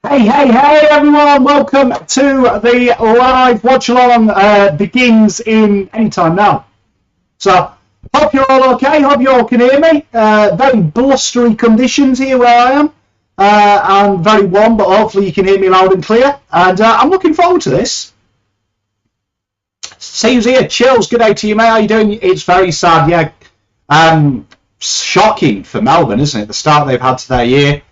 Hey everyone, welcome to the live watch-along. Begins in any time now. So, hope you're all okay, hope you all can hear me. Very blustery conditions here where I am, and very warm, but hopefully you can hear me loud and clear. And I'm looking forward to this. See who's here, Chills, good day to you mate, how you doing? It's very sad, yeah. Shocking for Melbourne, isn't it, the start they've had to their year.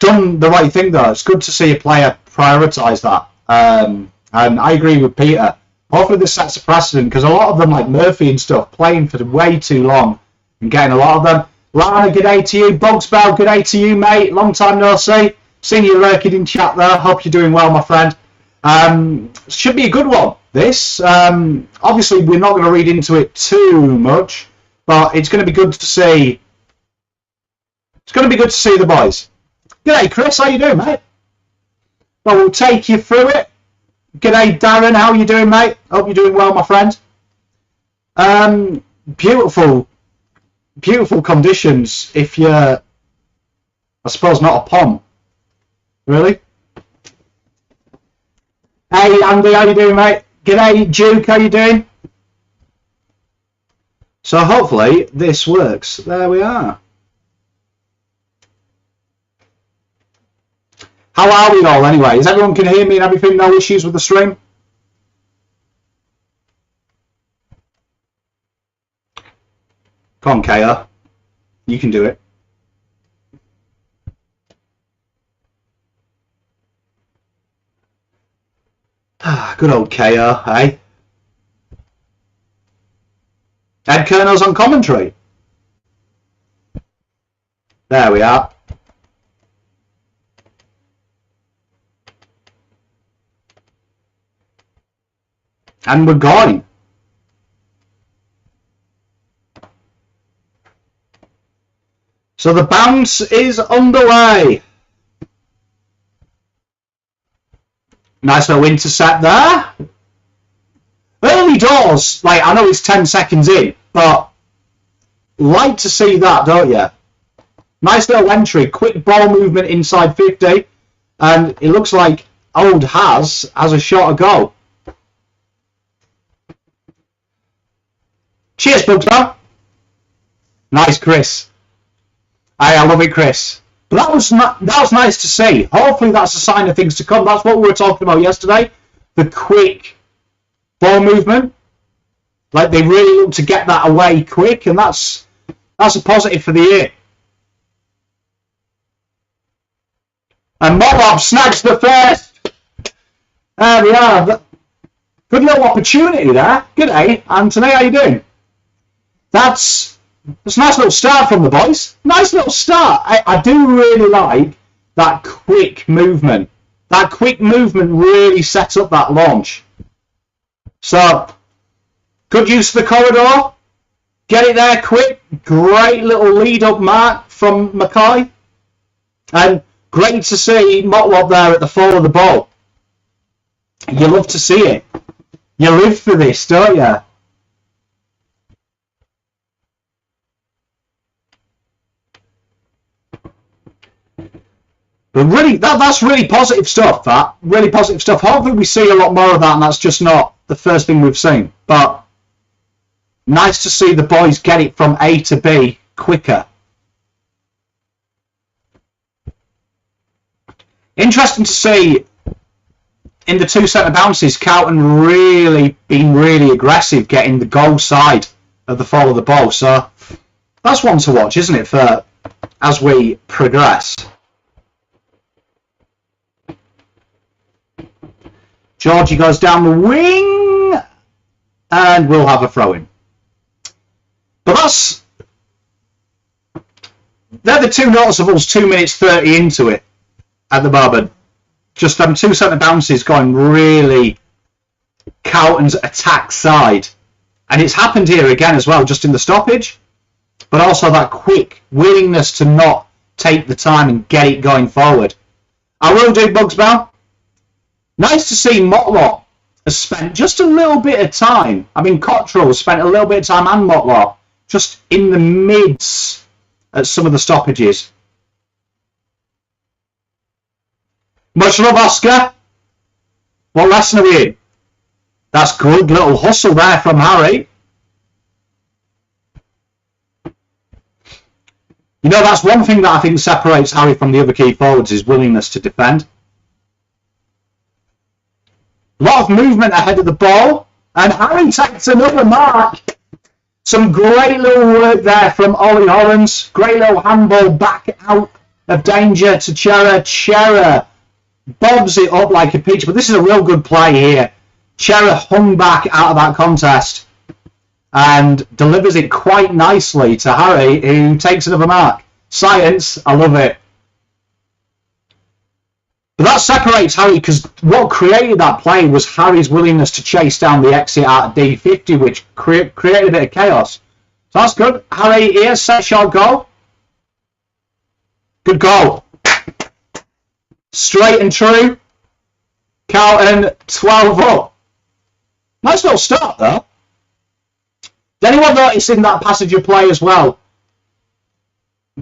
Done the right thing though. It's good to see a player prioritise that. And I agree with Peter. Hopefully this sets a precedent, because a lot of them, like Murphy and stuff, playing for way too long and getting a lot of them. Lana, good day to you. Bugsbell, good day to you, mate. Long time no see. Seen you lurking in chat there. Hope you're doing well, my friend. Should be a good one, this. Obviously, we're not going to read into it too much, but it's going to be good to see. It's going to be good to see the boys. G'day Chris, how you doing mate? Well, we'll take you through it. G'day Darren, how you doing mate? Hope you're doing well my friend. Beautiful conditions if you're, I suppose, not a pom. Really? Hey Andy, how you doing mate? G'day Duke, how you doing? So hopefully this works. There we are. How are we all anyway? Is everyone can hear me and everything? No issues with the stream? Come on, KO. You can do it. Good old KO, eh? Ed Kernel's on commentary. There we are. And we're going. So the bounce is underway. Nice little intercept there. Early doors, like I know it's 10 seconds in, but like to see that, don't you? Nice little entry, quick ball movement inside 50, and it looks like Old has a shot to go. Cheers, Bugstar. Nice, Chris. I love it, Chris. But that was nice to see. Hopefully that's a sign of things to come. That's what we were talking about yesterday. The quick ball movement. Like they really look to get that away quick, and that's a positive for the year. And Motlop snags the first. There we are. Good little opportunity there. Good day, Anthony. How you doing? That's a nice little start from the boys. Nice little start. I do really like that quick movement. That quick movement really sets up that launch. So, good use of the corridor. Get it there quick. Great little lead-up mark from Mackay. And great to see Motlop there at the fall of the ball. You love to see it. You live for this, don't you? But really, that's really positive stuff, that. Really positive stuff. Hopefully we see a lot more of that, and that's just not the first thing we've seen. But nice to see the boys get it from A to B quicker. Interesting to see in the two centre bounces, Carlton really been really aggressive getting the goal side of the fall of the ball. So that's one to watch, isn't it, for as we progress. Georgie goes down the wing, and we'll have a throw-in. But they're the two noticeables 2 minutes 30 into it at the moment. Just them two centre bounces going really Carlton's attack side. And it's happened here again as well, just in the stoppage. But also that quick willingness to not take the time and get it going forward. I will do, Bugsbell. Nice to see Motlop has spent just a little bit of time. I mean, Cottrell spent a little bit of time, and Motlop, just in the mids at some of the stoppages. Much love, Oscar. What lesson are we in? That's good little hustle there from Harry. You know, that's one thing that I think separates Harry from the other key forwards, his willingness to defend. A lot of movement ahead of the ball. And Harry takes another mark. Some great little work there from Ollie Hollins. Great little handball back out of danger to Chera. Chera bobs it up like a peach. But this is a real good play here. Chera hung back out of that contest and delivers it quite nicely to Harry, who takes another mark. Science, I love it. But that separates Harry, because what created that play was Harry's willingness to chase down the exit out of D50, which created a bit of chaos. So that's good. Harry here, set shot goal. Good goal. Straight and true. Carlton 12 up. Nice little start though. Did anyone notice in that passage of play as well?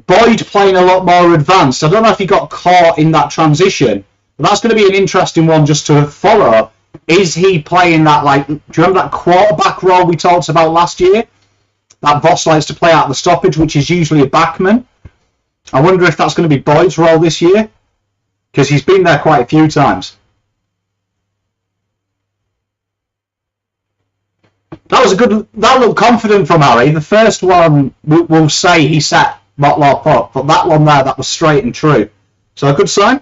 Boyd playing a lot more advanced. I don't know if he got caught in that transition, but that's going to be an interesting one just to follow. Is he playing that, like, do you remember that quarterback role we talked about last year? That Voss likes to play out the stoppage, which is usually a backman. I wonder if that's going to be Boyd's role this year, because he's been there quite a few times. That was a good, that looked confident from Harry. The first one, we'll say he set Motlop up, but that one there, that was straight and true. So a good sign.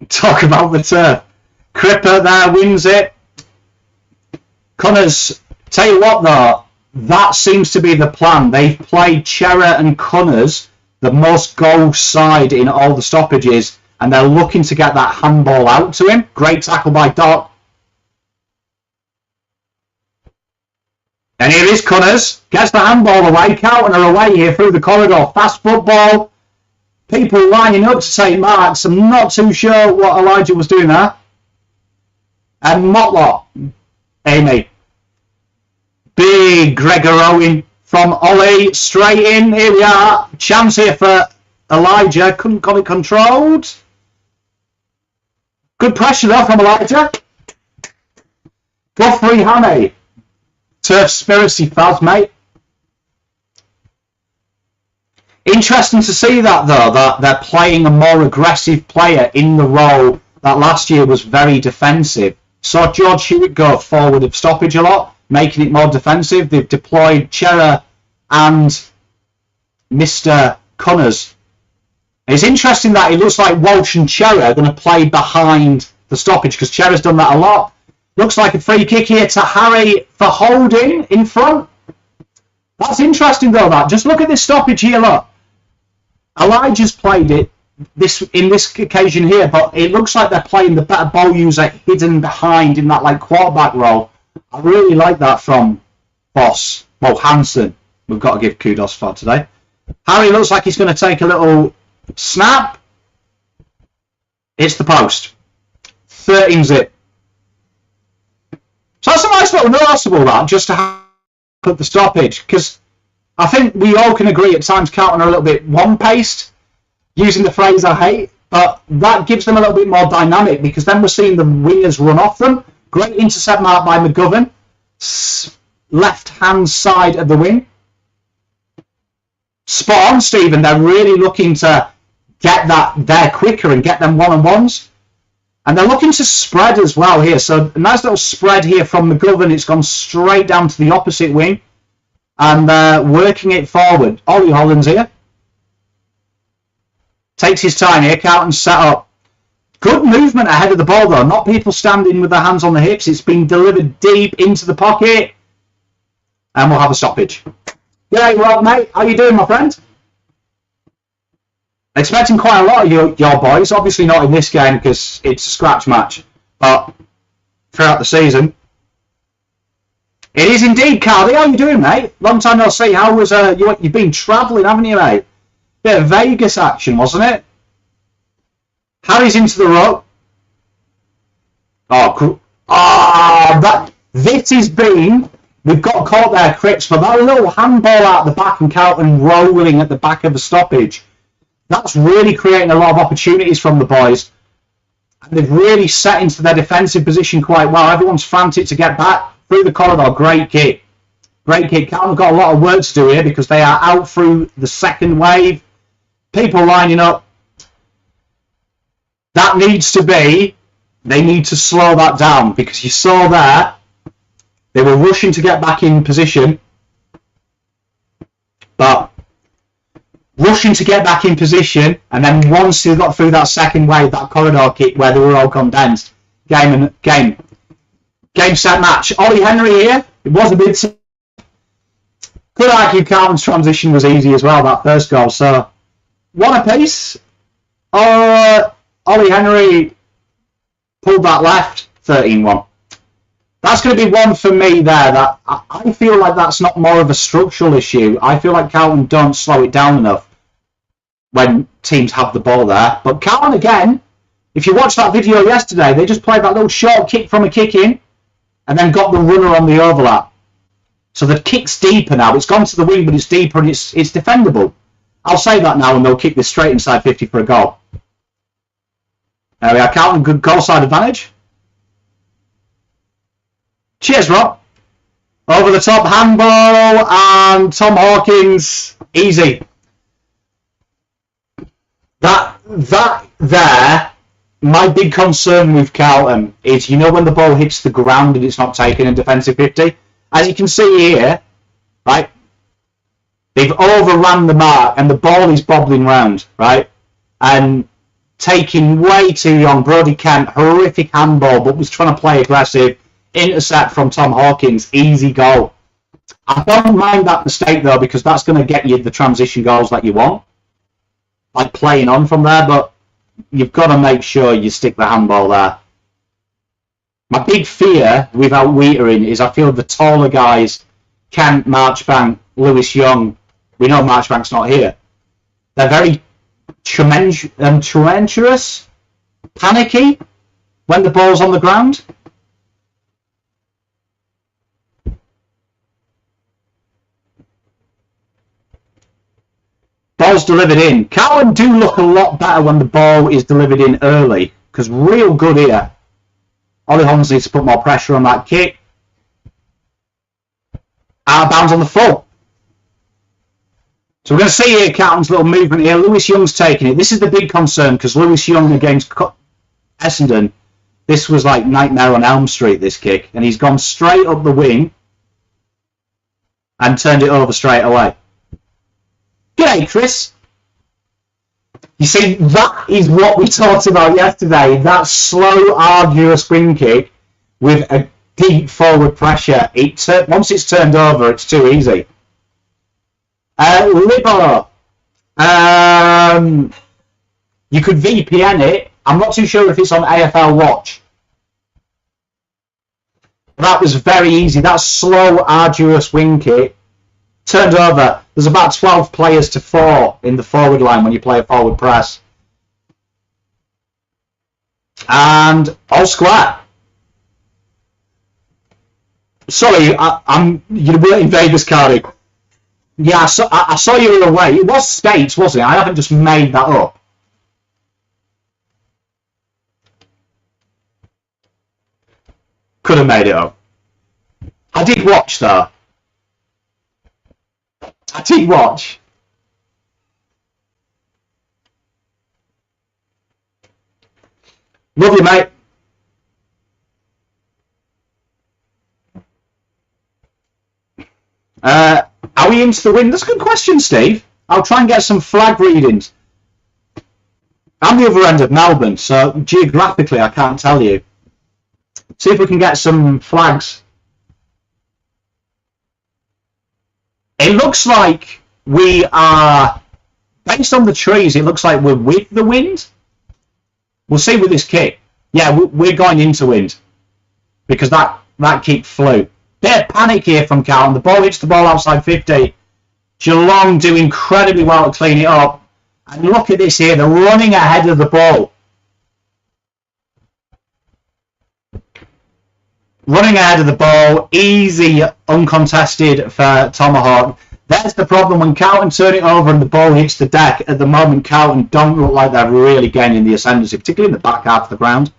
Talk about the turf. Cripper there wins it. Connors, tell you what though, that seems to be the plan. They've played Chera and Connors the most goal side in all the stoppages, and they're looking to get that handball out to him. Great tackle by Doc. And here is Connors. Gets the handball away. Carlton are away here through the corridor. Fast football. People lining up to take marks. I'm not too sure what Elijah was doing there. And Motlop. Amy. Big Gregor Owen from Ollie. Straight in. Here we are. Chance here for Elijah. Couldn't got it controlled. Good pressure though from Elijah. Guthrie Hannay. Turf Spiracy Faz, mate. Interesting to see that though, that they're playing a more aggressive player in the role that last year was very defensive. Saw George Hewitt go forward of stoppage a lot, making it more defensive. They've deployed Chera and Mr. Connors. It's interesting that it looks like Walsh and Chera are going to play behind the stoppage, because Chera's done that a lot. Looks like a free kick here to Harry for holding in front. That's interesting though, that. Just look at this stoppage here, look. Elijah's played it in this occasion here, but it looks like they're playing the better ball user hidden behind in that like quarterback role. I really like that from Voss. Well, Hansen, we've got to give kudos for today. Harry looks like he's going to take a little snap. It's the post. 13 zip. So that's a nice little noticeable, that, just to have put the stoppage, because I think we all can agree at times Carlton are a little bit one-paced, using the phrase I hate, but that gives them a little bit more dynamic, because then we're seeing the wingers run off them. Great intercept mark by McGovern, left-hand side of the wing. Spot on, Stephen. They're really looking to get that there quicker and get them one-on-ones. And they're looking to spread as well here. So a nice little spread here from McGovern. It's gone straight down to the opposite wing. And working it forward. Ollie Hollins here. Takes his time here. Carlton set up. Good movement ahead of the ball though. Not people standing with their hands on the hips. It's been delivered deep into the pocket. And we'll have a stoppage. G'day Rob, mate. How you doing, my friend? Expecting quite a lot of your boys. Obviously not in this game because it's a scratch match. But throughout the season. It is indeed, Carly. How you doing, mate? Long time no see. How was you've been travelling, haven't you, mate? Bit of Vegas action, wasn't it? Harry's into the row. Oh, cool. Oh, this has been We've got caught there, Cripps, but that little handball out the back and Carlton rolling at the back of the stoppage, that's really creating a lot of opportunities from the boys. And they've really set into their defensive position quite well. Everyone's frantic to get back through the corridor. Great kick. Great kick. Carlton got a lot of work to do here because they are out through the second wave. People lining up. That needs to be, they need to slow that down because you saw there, they were rushing to get back in position. But rushing to get back in position, and then once they got through that second wave, that corridor kick where they were all condensed, game, set, match. Ollie Henry here, it was a bit. Could argue Carlton's transition was easy as well, that first goal. So, one apiece. Ollie Henry pulled that left, 13-1. That's going to be one for me there. That I feel like that's not more of a structural issue. I feel like Carlton don't slow it down enough when teams have the ball there. But Carlton, again, if you watched that video yesterday, they just played that little short kick from a kick-in and then got the runner on the overlap. So the kick's deeper now. It's gone to the wing, but it's deeper and it's defendable. I'll say that now, and they'll kick this straight inside 50 for a goal. There we are, Carlton, good goal side advantage. Cheers, Rob. Over the top handball, and Tom Hawkins, easy. That there, my big concern with Carlton is, you know when the ball hits the ground and it's not taken in defensive 50? As you can see here, right, they've overrun the mark and the ball is bobbling round, right? And taking way too long. Brodie Kent, horrific handball, but was trying to play aggressive. Intercept from Tom Hawkins, easy goal. I don't mind that mistake though, because that's going to get you the transition goals that you want, like playing on from there, but you've got to make sure you stick the handball there. My big fear without Whittaker is I feel the taller guys, Kent, Marchbank, Lewis Young, we know Marchbank's not here. They're very treacherous, panicky when the ball's on the ground. Ball's delivered in. Carlton do look a lot better when the ball is delivered in early, because real good here. Ollie Holmes needs to put more pressure on that kick. Out of bounds on the full. So we're going to see here Carlton's little movement here. Lewis Young's taking it. This is the big concern, because Lewis Young against Essendon, this was like Nightmare on Elm Street, this kick. And he's gone straight up the wing and turned it over straight away. G'day, Chris. You see, that is what we talked about yesterday. That slow, arduous wing kick with a deep forward pressure. Once it's turned over, it's too easy. Libbo. You could VPN it. I'm not too sure if it's on AFL Watch. That was very easy. That slow, arduous wing kick turned over. There's about 12 players to 4 in the forward line when you play a forward press. And all square. Sorry, you were in Vegas, Cardi. Yeah, I saw you were away. It was States, wasn't it? I haven't just made that up. Could have made it up. I did watch, though. I did watch. Love you, mate. Are we into the win? That's a good question, Steve. I'll try and get some flag readings. I'm the other end of Melbourne, so geographically I can't tell you. See if we can get some flags. It looks like we are, based on the trees, it looks like we're with the wind. We'll see with this kick. Yeah, we're going into wind because that kick flew. Bit of panic here from Carlton. The ball hits the ball outside 50. Geelong do incredibly well to clean it up. And look at this here. They're running ahead of the ball. running ahead of the ball, easy, uncontested for Tomahawk. There's the problem when Carlton turn it over and the ball hits the deck. At the moment, Carlton don't look like they're really gaining the ascendancy, particularly in the back half of the ground.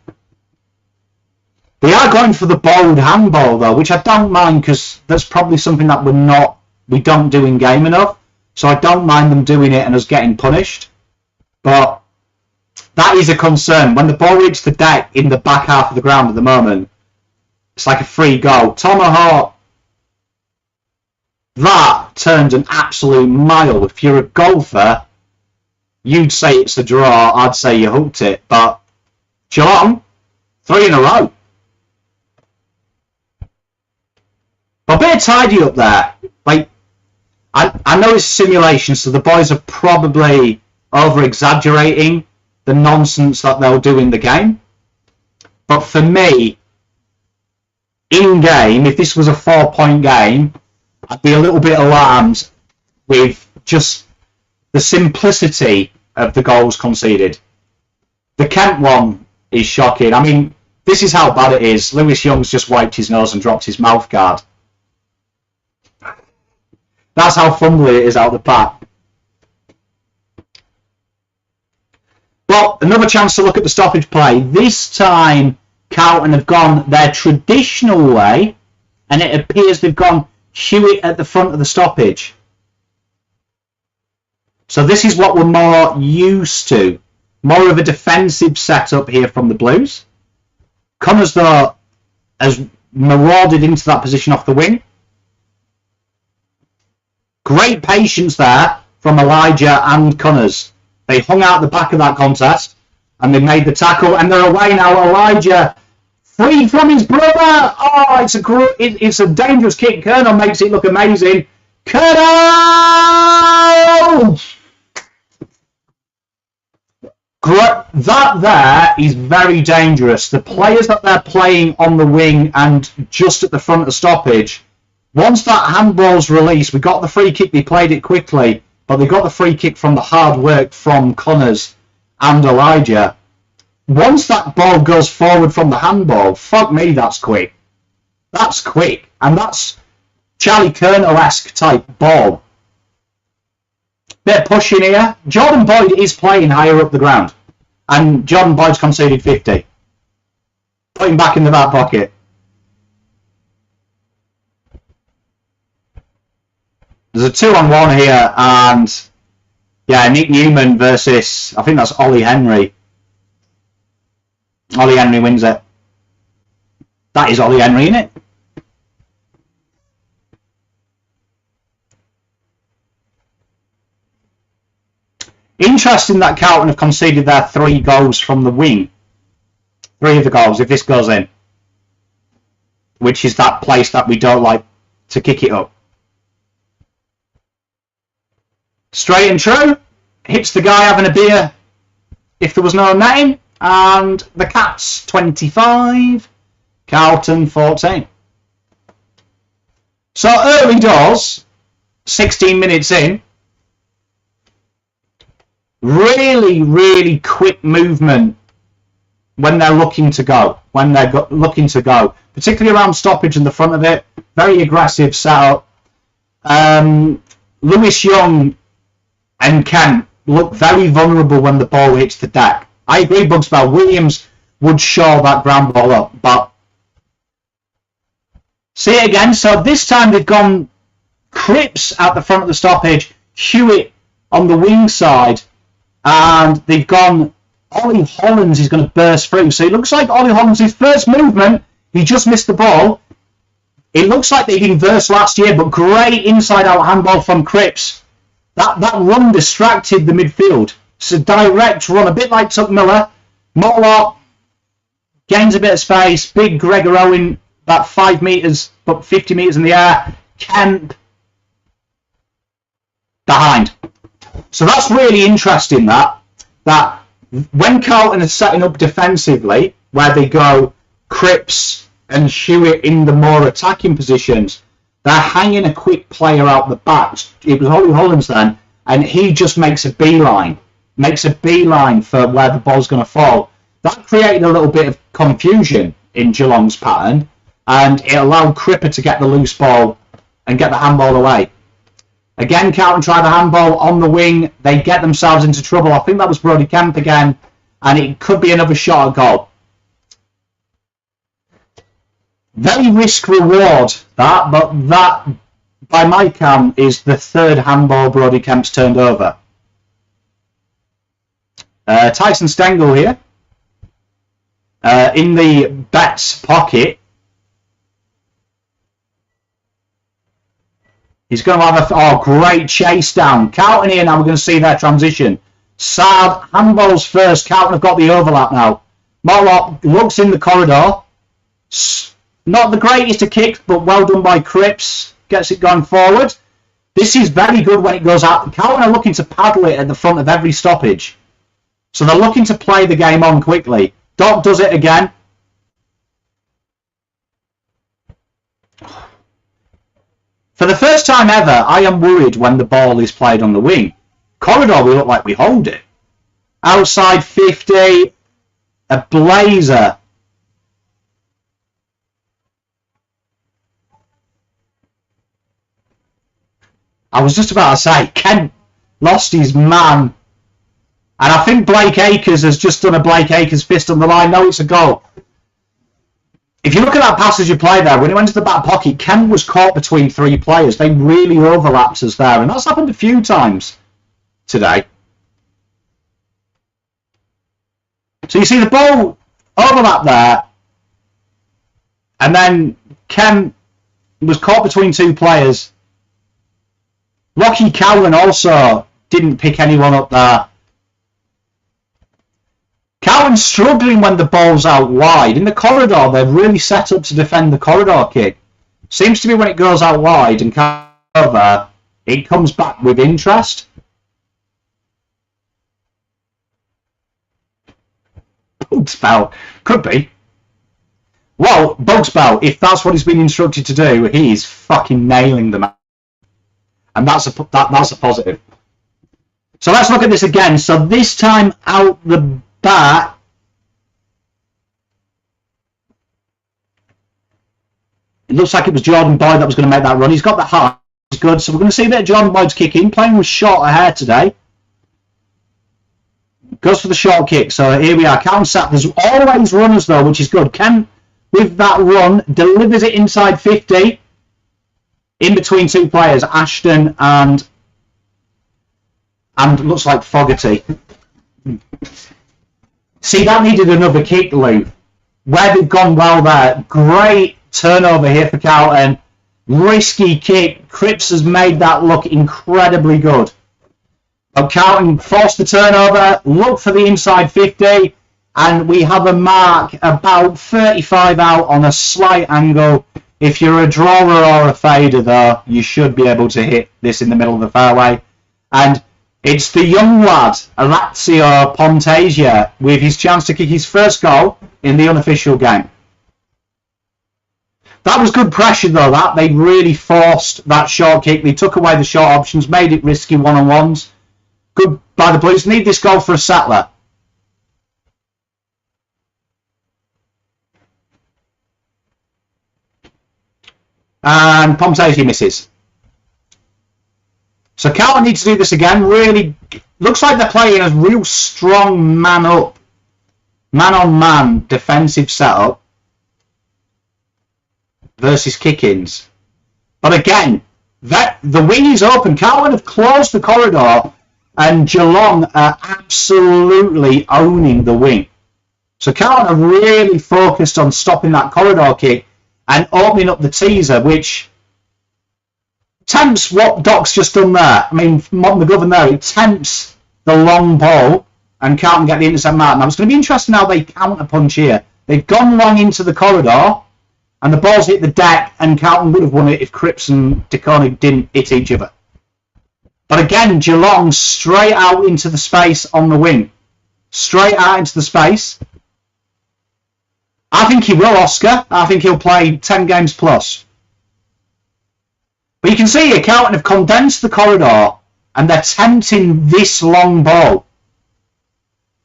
They are going for the bold handball though, which I don't mind because that's probably something that we don't do in game enough. So I don't mind them doing it and us getting punished. But that is a concern. When the ball hits the deck in the back half of the ground at the moment, it's like a free goal. Tomahawk, that turned an absolute mile. If you're a golfer, you'd say it's a draw. I'd say you hooked it. But Geelong, 3 in a row. But a bit of tidy up there. Like, I know it's simulation, so the boys are probably over-exaggerating the nonsense that they'll do in the game. But for me, in-game, if this was a 4-point game, I'd be a little bit alarmed with just the simplicity of the goals conceded. The Kent one is shocking. I mean, this is how bad it is. Lewis Young's just wiped his nose and dropped his mouth guard. That's how fumbly it is out the back. Well, another chance to look at the stoppage play. This time, Carlton have gone their traditional way, and it appears they've gone Hewitt at the front of the stoppage. So this is what we're more used to. More of a defensive setup here from the Blues. Connors, though, has marauded into that position off the wing. Great patience there from Elijah and Connors. They hung out the back of that contest and they made the tackle and they're away now. Elijah freed from his brother. Oh, it's a dangerous kick. Colonel makes it look amazing. Colonel! That there is very dangerous. The players that they're playing on the wing and just at the front of stoppage, once that handball's released, we got the free kick, they played it quickly, but they got the free kick from the hard work from Connors and Elijah. Once that ball goes forward from the handball, fuck me, that's quick. That's quick. And that's Charlie Colonel-esque type ball. Bit of pushing here. Jordan Boyd is playing higher up the ground. And Jordan Boyd's conceded 50. Put him back in the back pocket. There's a 2-on-1 here, and yeah, Nick Newman versus, I think that's Ollie Henry. Ollie Henry wins it. That is Ollie Henry, isn't it? Interesting that Carlton have conceded their 3 goals from the wing. 3 of the goals, if this goes in. Which is that place that we don't like to kick it up. Straight and true. Hits the guy having a beer if there was no name. And the Cats 25. Carlton 14. So early doors. 16 minutes in. Really, really quick movement when they're looking to go. Particularly around stoppage in the front of it. Very aggressive setup. Lewis Young and Kent look very vulnerable when the ball hits the deck. I agree, Bugsbell. Williams would shore that ground ball up, but see it again. So this time they've gone Cripps at the front of the stoppage, Hewitt on the wing side, and they've gone Ollie Hollands is going to burst through. So it looks like Ollie Hollands, his first movement, he just missed the ball. It looks like they'd inversed last year, but great inside-out handball from Cripps. That run distracted the midfield. It's a direct run, a bit like Tuck Miller. Morlock gains a bit of space. Big Gregor Owen, about 5 metres, but 50 metres in the air. Kemp behind. So that's really interesting, that when Carlton is setting up defensively, where they go Cripps and Hewitt in the more attacking positions, they're hanging a quick player out the back. It was Ollie Hollands then, and he just makes a beeline for where the ball's going to fall. That created a little bit of confusion in Geelong's pattern, and it allowed Cripper to get the loose ball and get the handball away. Again, Carlton try the handball on the wing. They get themselves into trouble. I think that was Brodie Kemp again, and it could be another shot at goal. Very risk reward that, but that, by my count, is the third handball Brodie Kemp's turned over. Tyson Stengel here. In the Betts pocket. He's going to have a great chase down. Carlton here now, we're going to see their transition. Sad, handballs first. Carlton have got the overlap now. Motlop looks in the corridor. Not the greatest of kicks, but well done by Cripps. Gets it going forward. This is very good when it goes out. Carlton are looking to paddle it at the front of every stoppage. So they're looking to play the game on quickly. Doc does it again. For the first time ever, I am worried when the ball is played on the wing. Corridor, we look like we hold it. Outside 50, a blazer. I was just about to say, Kent lost his man. And I think Blake Acres has just done a Blake Acres fist on the line. No, it's a goal. If you look at that passage of play there, when he went to the back pocket, Kent was caught between three players. They really overlapped us there. And that's happened a few times today. So you see the ball overlap there. And then Kent was caught between two players. Lockie Cowan also didn't pick anyone up there. Cowan's struggling when the ball's out wide. In the corridor, they're really set up to defend the corridor kick. Seems to be when it goes out wide and cover, it comes back with interest. Bugspout. Could be. Well, Bugspout, if that's what he's been instructed to do, he's fucking nailing the man. And that's a positive. So let's look at this again. So this time out the back. It looks like it was Jordan Boyd that was going to make that run. He's got the heart. He's good. So we're going to see a bit of Jordan Boyd's kick in. Playing with short hair today. Goes for the short kick. So here we are. Carlton sat. There's always runners though, which is good. Ken, with that run, delivers it inside 50. In between two players, Ashton and looks like Fogarty. See, that needed another kick, Lou. Where they've gone well there. Great turnover here for Carlton. Risky kick. Cripps has made that look incredibly good. But Carlton forced the turnover, look for the inside 50, and we have a mark about 35 out on a slight angle. If you're a drawer or a fader, though, you should be able to hit this in the middle of the fairway. And it's the young lad, Alexio Pontasia, with his chance to kick his first goal in the unofficial game. That was good pressure, though, that. They really forced that short kick. They took away the short options, made it risky one-on-ones. Good by the Blues. Need this goal for a settler. And Pontasia misses. So Carlton needs to do this again. Really looks like they're playing a real strong man-up, man-on-man defensive setup versus kick-ins. But again, the wing is open. Carlton have closed the corridor and Geelong are absolutely owning the wing. So Carlton are really focused on stopping that corridor kick and opening up the teaser, which tempts what Doc's just done there. I mean, McGovern there, it tempts the long ball and Carlton get the intercept mark. Now, it's going to be interesting how they counter-punch here. They've gone long into the corridor and the ball's hit the deck and Carlton would have won it if Cripps and DeConnick didn't hit each other. But again, Geelong straight out into the space on the wing. Straight out into the space. I think he will, Oscar. I think he'll play 10 games plus. But you can see here, Carlton have condensed the corridor and they're tempting this long ball.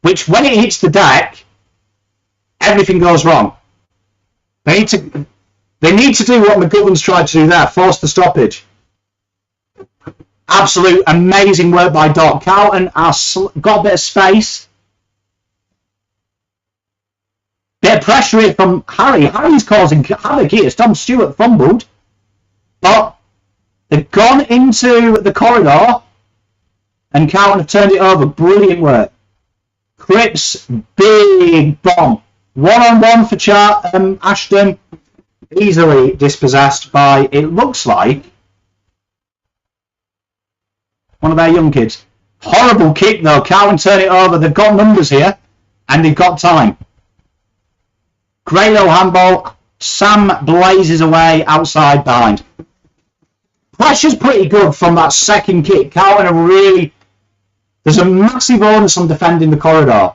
Which, when it hits the deck, everything goes wrong. They need to... They need to do what McGovern's tried to do there, force the stoppage. Absolute amazing work by Doc. Carlton has got a bit of space. Bit of pressure here from Harry. Harry's causing havoc here. Tom Stewart fumbled. But they've gone into the corridor and Carlton have turned it over. Brilliant work. Cripps, big bomb. One-on-one for Ashton. Easily dispossessed by, it looks like, one of their young kids. Horrible kick though. Carlton turn it over. They've got numbers here and they've got time. Great little handball. Sam blazes away outside behind. Pressure's pretty good from that second kick. Carlton are really... There's a massive onus on defending the corridor.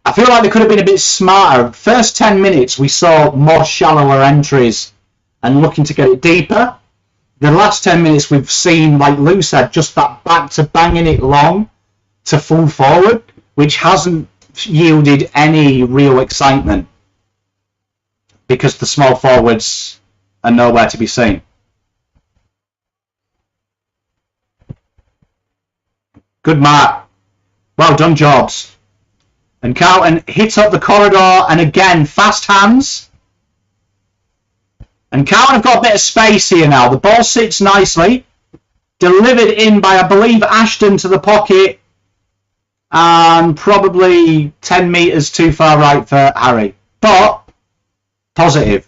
I feel like they could have been a bit smarter. First 10 minutes we saw more shallower entries and looking to get it deeper. The last 10 minutes we've seen, like Lou said, just that back to banging it long to full forward, which hasn't yielded any real excitement because the small forwards are nowhere to be seen. Good mark. Well done, Jobs. And Carlton hit up the corridor, and again, fast hands. And Carlton have got a bit of space here now. The ball sits nicely. Delivered in by, I believe, Ashton to the pocket. And probably 10 metres too far right for Harry. But, positive.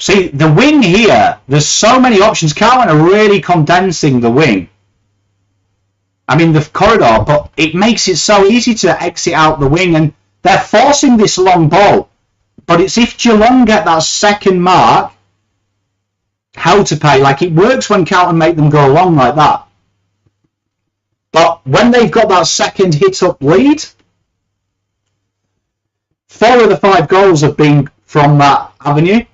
See, the wing here, there's so many options. Carlton are really condensing the wing. I mean, the corridor, but it makes it so easy to exit out the wing, and they're forcing this long ball. But it's if Geelong get that second mark, how to pay. Like, it works when Carlton make them go long like that. But when they've got that second hit-up lead, 4 of the 5 goals have been from that avenue.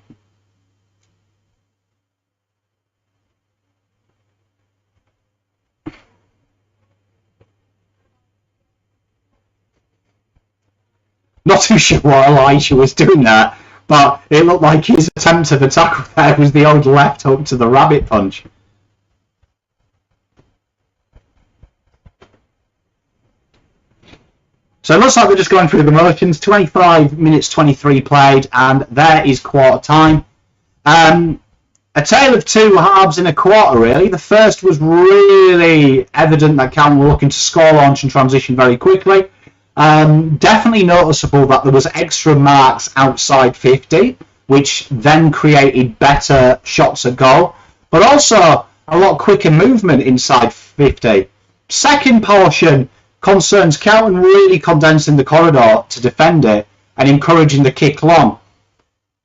Not too sure what Elisha was doing there, but it looked like his attempt of a tackle there was the old left hook to the rabbit punch. So it looks like we're just going through the motions. 25 minutes 23 played, and there is quarter time. A tale of two halves in a quarter, really. The first was really evident that Carlton were looking to score, launch and transition very quickly. Definitely noticeable that there was extra marks outside 50, which then created better shots at goal, but also a lot quicker movement inside 50. Second portion concerns Carlton really condensing the corridor to defend it and encouraging the kick long.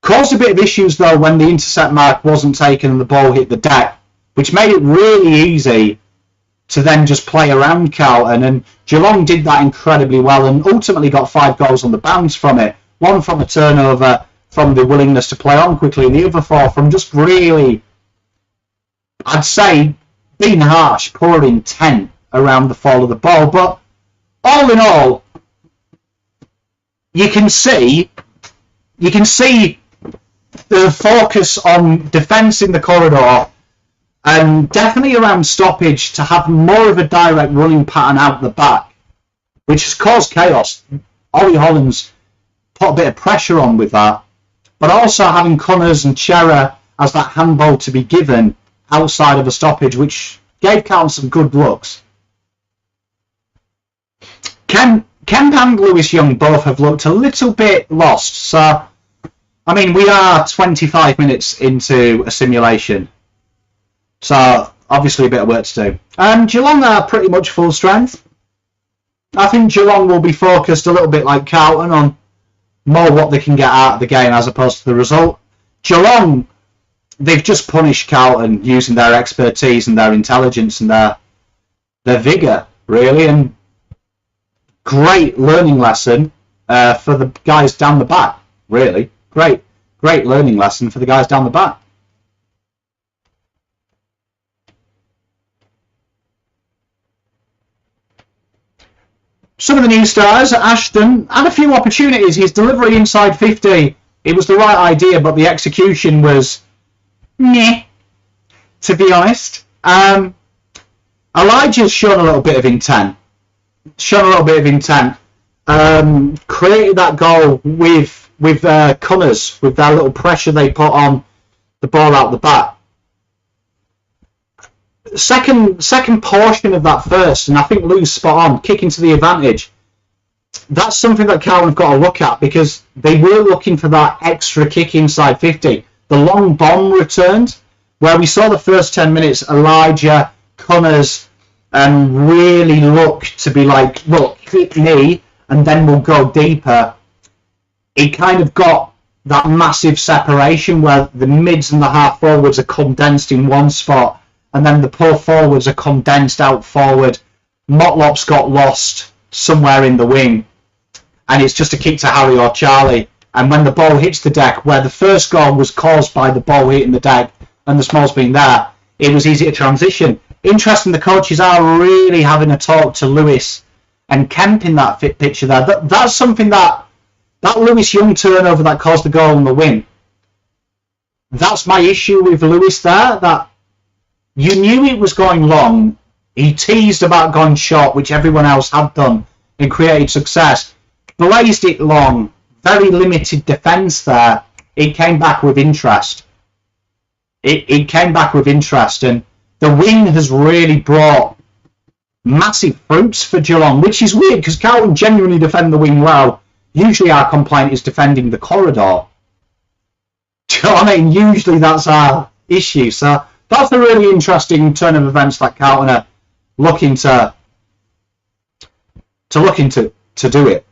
Caused a bit of issues though when the intercept mark wasn't taken and the ball hit the deck, which made it really easy to then just play around Carlton, and Geelong did that incredibly well and ultimately got 5 goals on the bounce from it. 1 from a turnover, from the willingness to play on quickly, and the other 4 from just really, I'd say, being harsh, poor intent around the fall of the ball. But all in all, you can see the focus on defence in the corridor, and definitely around stoppage to have more of a direct running pattern out the back, which has caused chaos. Ollie Hollands put a bit of pressure on with that, but also having Connors and Chera as that handball to be given outside of a stoppage, which gave Carlton some good looks. Kemp and Lewis Young both have looked a little bit lost, so I mean, we are 25 minutes into a simulation. So, obviously a bit of work to do. Geelong are pretty much full strength. I think Geelong will be focused a little bit like Carlton on more what they can get out of the game as opposed to the result. Geelong, they've just punished Carlton using their expertise and their intelligence and their vigour, really. And great learning lesson for the guys down the back, really. Great Great learning lesson for the guys down the back. Some of the new stars, Ashton, had a few opportunities. His delivery inside 50, it was the right idea, but the execution was meh, to be honest. Elijah's shown a little bit of intent. Created that goal with Connors, with that little pressure they put on the ball out the back. Second portion of that first, and I think Lou's spot on, kicking to the advantage. That's something that Carlton have got to look at, because they were looking for that extra kick inside 50. The long bomb returned, where we saw the first 10 minutes, Elijah, Connors, and really look to be like, look, kick me, and then we'll go deeper. It kind of got that massive separation where the mids and the half forwards are condensed in one spot, and then the poor forwards are condensed out forward. Motlop's got lost somewhere in the wing, and it's just a kick to Harry or Charlie. And when the ball hits the deck, where the first goal was caused by the ball hitting the deck and the small's being there, it was easy to transition. Interesting, the coaches are really having a talk to Lewis and Kemp in that picture there. That's something that Lewis Young turnover that caused the goal and the win. That's my issue with Lewis there, that you knew it was going long. He teased about going short, which everyone else had done, and created success. Blazed it long, very limited defence there. It came back with interest. It came back with interest, and the wing has really brought massive fruits for Geelong, which is weird because Carlton genuinely defend the wing well. Usually our complaint is defending the corridor. Do you know what I mean? Usually that's our issue. So that's a really interesting turn of events that Carlton are looking to do it.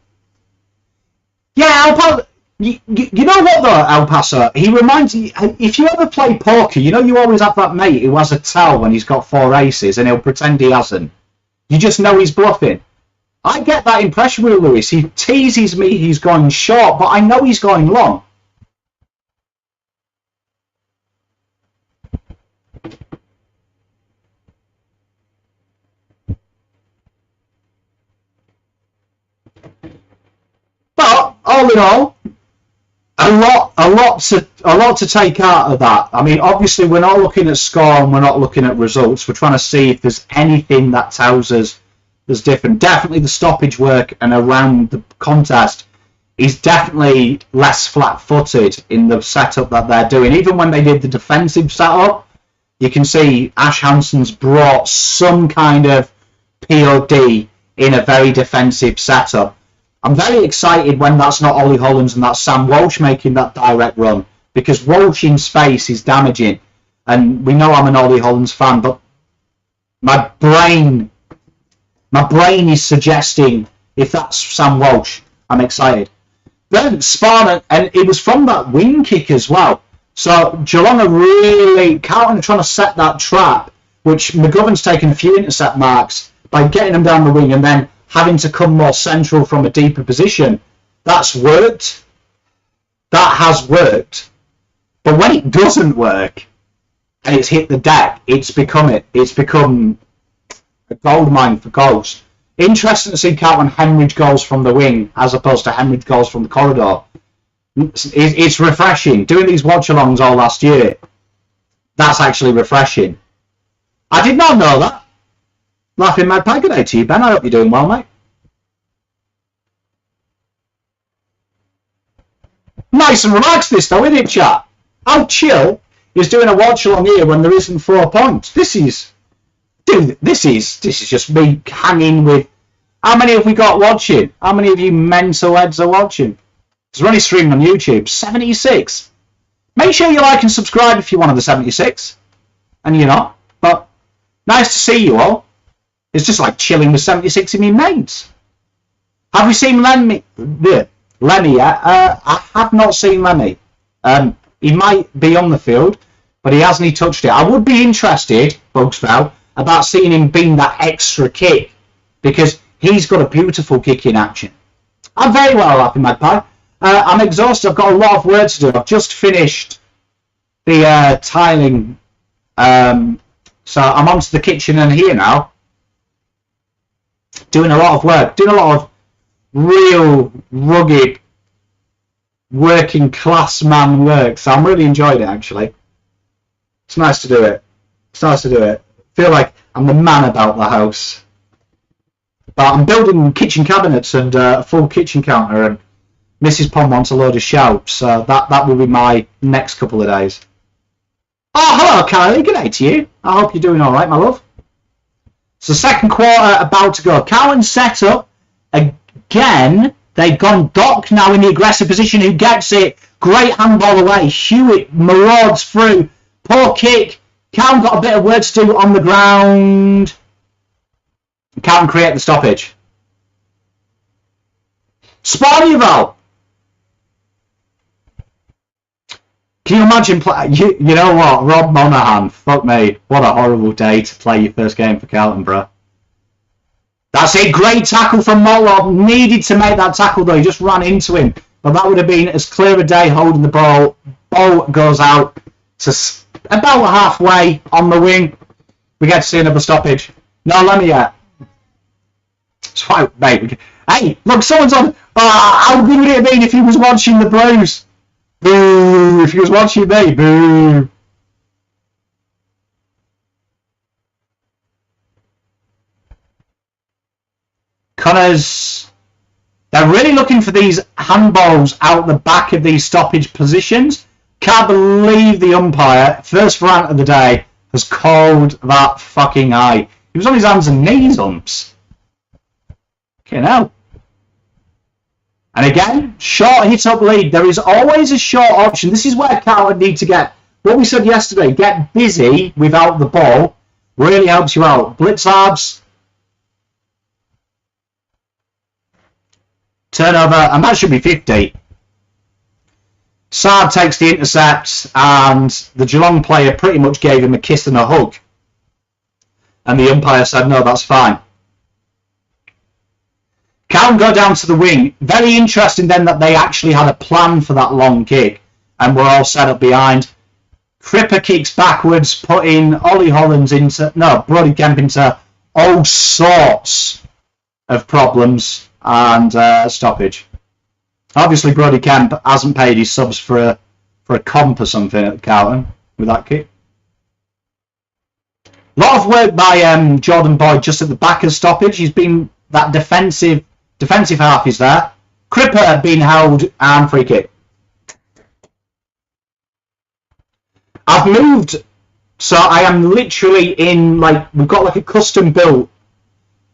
Yeah, you know what though, El Paso? He reminds you, if you ever play poker, you know you always have that mate who has a tell when he's got 4 aces and he'll pretend he hasn't. You just know he's bluffing. I get that impression with Lewis. He teases me he's going short, but I know he's going long. But all in all, a lot to take out of that. I mean, obviously we're not looking at score and we're not looking at results. We're trying to see if there's anything that tells us there's different. Definitely the stoppage work and around the contest is definitely less flat-footed in the setup that they're doing. Even when they did the defensive setup, you can see Ash Hanson's brought some kind of POD in a very defensive setup. I'm very excited when that's not Ollie Hollands and that's Sam Walsh making that direct run, because Walsh in space is damaging, and we know I'm an Ollie Hollands fan, but my brain is suggesting if that's Sam Walsh, I'm excited. Then Sparner, and it was from that wing kick as well. So Geelong are really, Carlton are trying to set that trap, which McGovern's taken a few intercept marks by getting them down the wing and then having to come more central from a deeper position. That's worked. That has worked. But when it doesn't work and it's hit the deck, it's become a goldmine for goals. Interesting to see Carlton hemorrhage goals from the wing as opposed to hemorrhage goals from the corridor. It's refreshing. Doing these watch-alongs all last year, that's actually refreshing. I did not know that. Laughing Mad Pie, good day to you, Ben. I hope you're doing well, mate. Nice and relaxed this though, isn't it, chat? How chill is doing a watch along here when there isn't 4 points? This is just me hanging with. How many have we got watching? How many of you mental heads are watching? Because we're only streaming on YouTube. 76. Make sure you like and subscribe if you're one of the 76, and you're not. But nice to see you all. It's just like chilling with 76 of me mates. Have we seen Lemmy yet? I have not seen Lemmy. He might be on the field, but he hasn't touched it. I would be interested, Bugsfell, about seeing him beam that extra kick, because he's got a beautiful kick in action. I'm very well, Happy Magpie. I'm exhausted. I've got a lot of work to do. I've just finished the tiling. So I'm onto the kitchen and here now. Doing a lot of work. Doing a lot of real rugged working class man work. So I'm really enjoying it, actually. It's nice to do it. It's nice to do it. I feel like I'm the man about the house. But I'm building kitchen cabinets and a full kitchen counter, and Mrs. Pond wants a load of shelves, so that will be my next couple of days. Oh, hello, Kylie. Good day to you. I hope you're doing all right, my love. So second quarter about to go. Carlton set up again. They've gone Doc now in the aggressive position. Who gets it? Great handball away. Hewitt marauds through. Poor kick. Carlton got a bit of work to do on the ground. Carlton create the stoppage. Sparnival. Can you imagine? You know what? Rob Monaghan. Fuck me. What a horrible day to play your first game for Carlton, bro. That's it. Great tackle from Molob. Needed to make that tackle, though. He just ran into him. But that would have been as clear a day holding the ball. Ball goes out to about halfway on the wing. We get to see another stoppage. No, let me yet. It's fine, mate. Hey, look, someone's on. How good would it have been if he was watching the Blues? Boo! If he was watching me, boo! Connors. They're really looking for these handballs out the back of these stoppage positions. Can't believe the umpire, first rant of the day, has called that fucking eye. He was on his hands and knees, umps. Okay, now. And again, short hit up lead. There is always a short option. This is where Carlton need to get, what we said yesterday, get busy without the ball. Really helps you out. Blitzards. Turnover, and that should be 50. Saab takes the intercept, and the Geelong player pretty much gave him a kiss and a hug. And the umpire said, no, that's fine. Carlton go down to the wing. Very interesting then that they actually had a plan for that long kick, and were all set up behind. Cripper kicks backwards, putting Ollie Hollands into, no, Brody Kemp into all sorts of problems and stoppage. Obviously, Brody Kemp hasn't paid his subs for a comp or something at Carlton with that kick. A lot of work by Jordan Boyd just at the back of stoppage. He's been that defensive half is there. Cripper being held and free kick. I've moved, so I am literally in, like, we've got like a custom built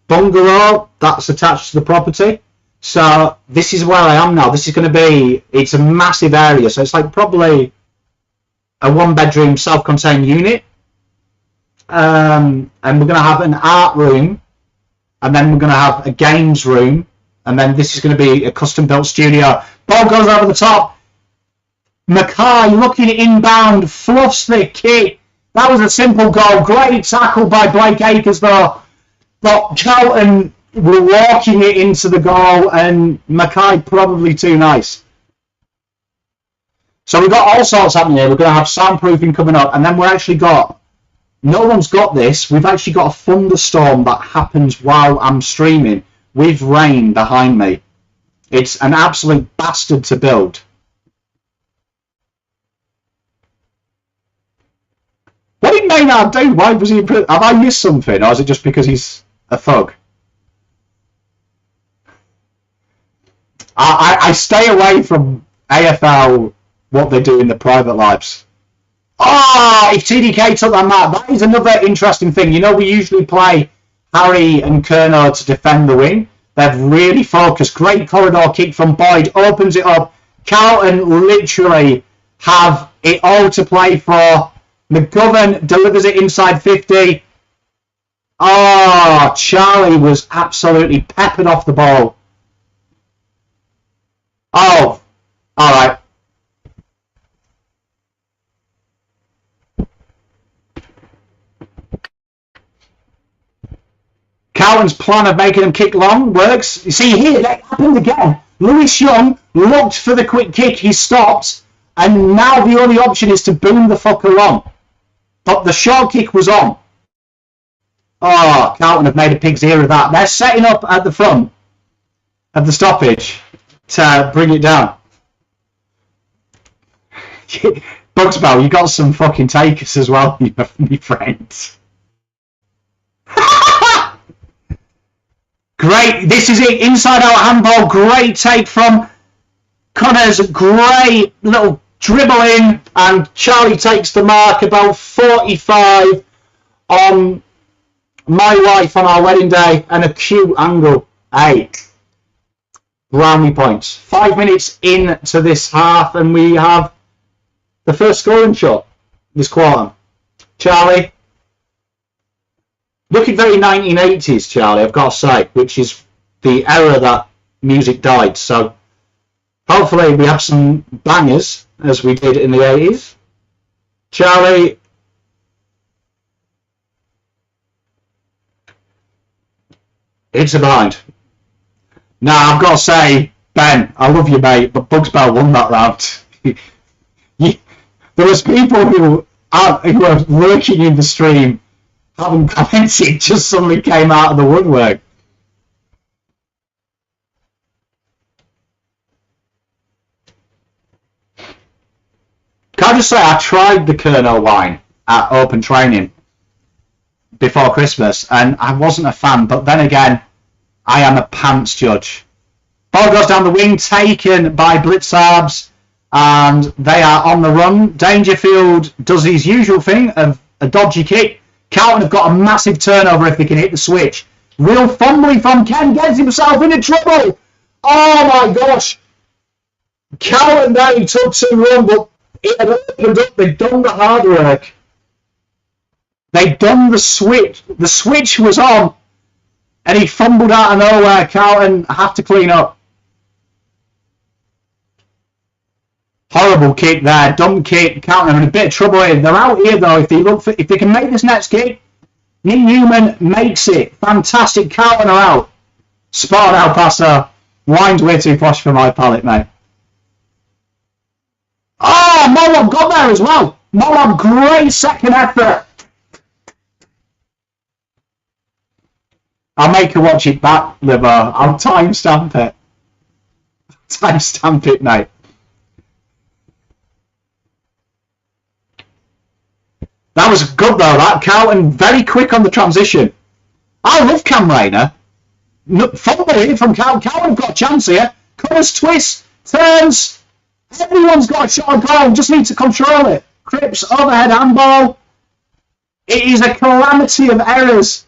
bungalow that's attached to the property. So this is where I am now. This is going to be, it's a massive area. So it's like probably a one-bedroom self-contained unit. And we're going to have an art room. And then we're going to have a games room. And then this is going to be a custom-built studio. Ball goes over the top. Mackay looking inbound. Fluffs the kick. That was a simple goal. Great tackle by Blake Acres, though. But Carlton were walking it into the goal, and Mackay probably too nice. So we've got all sorts happening here. We're going to have soundproofing coming up, and then we're actually got, no one's got this, we've actually got a thunderstorm that happens while I'm streaming with rain behind me. It's an absolute bastard to build. What did Maynard do? Why was he in prison? Have I missed something, or is it just because he's a thug? I stay away from AFL, what they do in their private lives. Oh, if TDK took that map, that is another interesting thing. You know, we usually play Harry and Kerno to defend the wing. They've really focused. Great corridor kick from Boyd, opens it up. Carlton literally have it all to play for. McGovern delivers it inside 50. Oh, Charlie was absolutely peppered off the ball. Oh, all right. Carlton's plan of making them kick long works. You see here, that happened again. Lewis Young looked for the quick kick, he stopped, and now the only option is to boom the fuck along. But the short kick was on. Oh, Carlton have made a pig's ear of that. They're setting up at the front of the stoppage to bring it down. Bugsbow, you got some fucking takers as well, my friends. Great, this is it, inside out handball, great take from Connor's, great little dribble in, and Charlie takes the mark, about 45 on my wife on our wedding day, and a cute angle. Hey, brownie points. 5 minutes into this half, and we have the first scoring shot this quarter. Charlie, looking very 1980s, Charlie, I've got to say, which is the era that music died. So hopefully we have some bangers as we did in the 80s. Charlie, it's a blind. Now I've got to say, Ben, I love you, mate, but Bugsbow won that round. There was people who were lurking in the stream, haven't commented, just suddenly came out of the woodwork. Can I just say, I tried the Kerno wine at open training before Christmas, and I wasn't a fan, but then again, I am a pants judge. Ball goes down the wing, taken by Blitzarbs, and they are on the run. Dangerfield does his usual thing of a dodgy kick. Carlton have got a massive turnover if they can hit the switch. Real fumbling from Ken, gets himself into trouble. Oh my gosh. Carlton there, he took some run, but it had opened up. They'd done the hard work. They'd done the switch. The switch was on, and he fumbled out of nowhere. Carlton have to clean up. Horrible kick there, dumb kick. Carlton are in a bit of trouble here. They're out here though. If they can make this next kick, Nick Newman makes it. Fantastic. Carlton are out. Spot on El Paso. Wine's way too posh for my palate, mate. Oh, Moab got there as well. Moab, great second effort. I'll make her watch it back, Liver. I'll timestamp it. Timestamp it, mate. That was good though, that. Carlton very quick on the transition. I love Cam Rayner. Fumble here from Carlton. Carlton got a chance here. Covers, twists, turns. Everyone's got a shot on goal. Just need to control it. Cripps, overhead handball. It is a calamity of errors.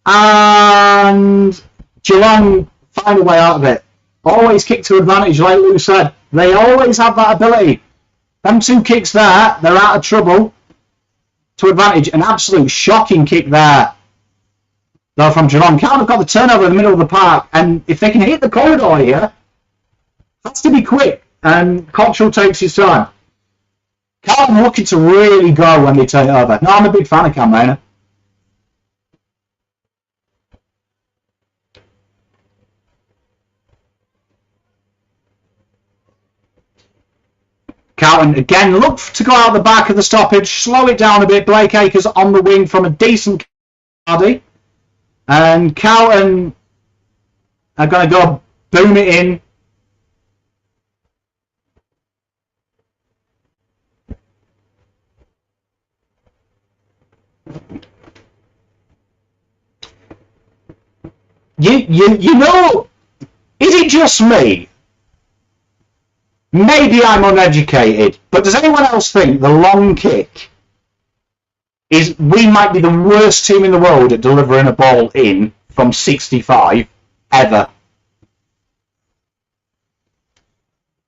And Geelong find a way out of it. Always kick to advantage, like Lou said. They always have that ability. Them two kicks there, they're out of trouble. To advantage, an absolute shocking kick there, though, from Geelong. Carlton have got the turnover in the middle of the park, and if they can hit the corridor here, has to be quick, and Cottrell takes his time. Carlton looking to really go when they turn it over. No, I'm a big fan of Cam Rayner. Carlton again look to go out the back of the stoppage, slow it down a bit. Blake Acres on the wing from a decent cardy. And Carlton are going to go boom it in. You know, is it just me? Maybe I'm uneducated, but does anyone else think the long kick is, we might be the worst team in the world at delivering a ball in from 65 ever?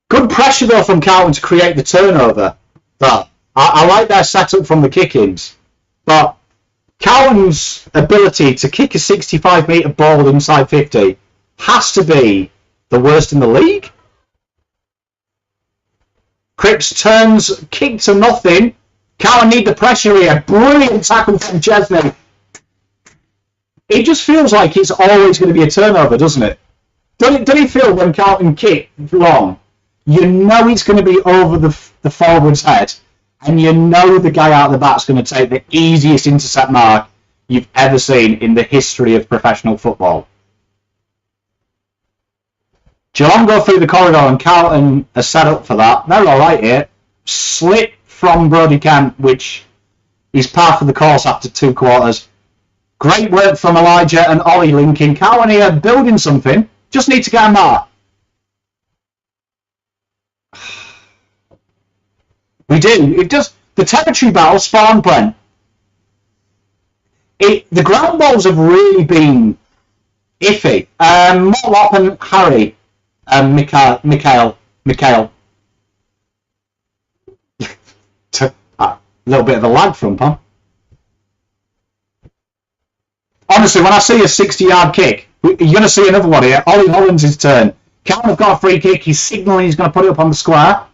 Good pressure though from Carlton to create the turnover. But I like their setup from the kick-ins, but Carlton's ability to kick a 65-metre ball inside 50 has to be the worst in the league. Cripps turns, kick to nothing. Carlton need the pressure here. Brilliant tackle from Chesney. It just feels like it's always going to be a turnover, doesn't it? Doesn't it feel when Carlton kick long, You know it's going to be over the forward's head, and you know the guy out the back's going to take the easiest intercept mark you've ever seen in the history of professional football. Geelong go through the corridor and Carlton are set up for that. They're alright here. Slip from Brodie Kent, which is par for the course after 2 quarters. Great work from Elijah and Ollie linking. Carlton here building something. Just need to get a mark. We do. It does. The territory battle spawned, Brent. The ground balls have really been iffy. Motlop and Harry. Mikhail. A little bit of a lag from Pam. Honestly, when I see a 60-yard kick, you're going to see another one here. Ollie Hollands' turn. Carlton have got a free kick. He's signalling he's going to put it up on the square.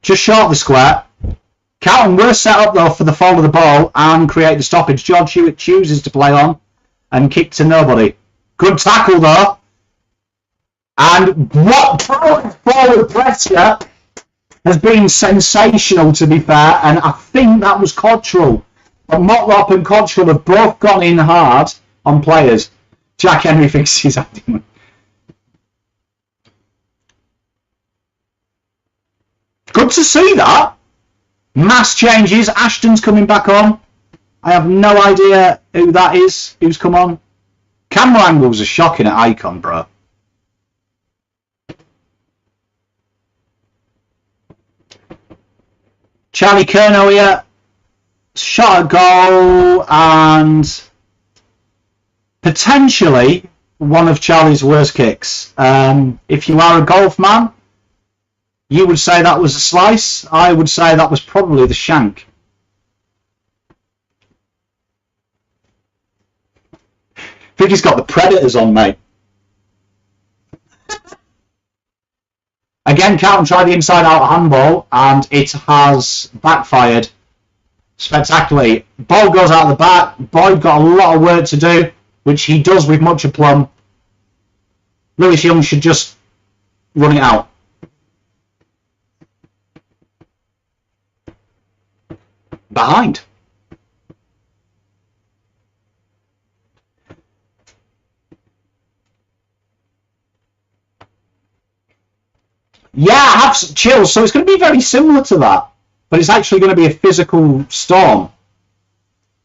Just short of the square. Carlton were set up, though, for the fall of the ball and create the stoppage. George Hewitt chooses to play on and kick to nobody. Good tackle, though. And what forward pressure has been sensational, to be fair, and I think that was Cottrell. But Motlop and Cottrell have both gone in hard on players. Jack Henry thinks he's acting. Good to see that. Mass changes. Ashton's coming back on. I have no idea who that is, who's come on. Camera angles are shocking at Icon, bro. Charlie Curnow here. Shot a goal and potentially one of Charlie's worst kicks. If you are a golf man, you would say that was a slice. I would say that was probably the shank. I think he's got the Predators on, mate. Again, Carlton tried the inside-out handball, and it has backfired spectacularly. Ball goes out the back. Boyd got a lot of work to do, which he does with much aplomb. Lewis Young should just run it out. Behind. Yeah, I have chills, so it's going to be very similar to that, but it's actually going to be a physical storm.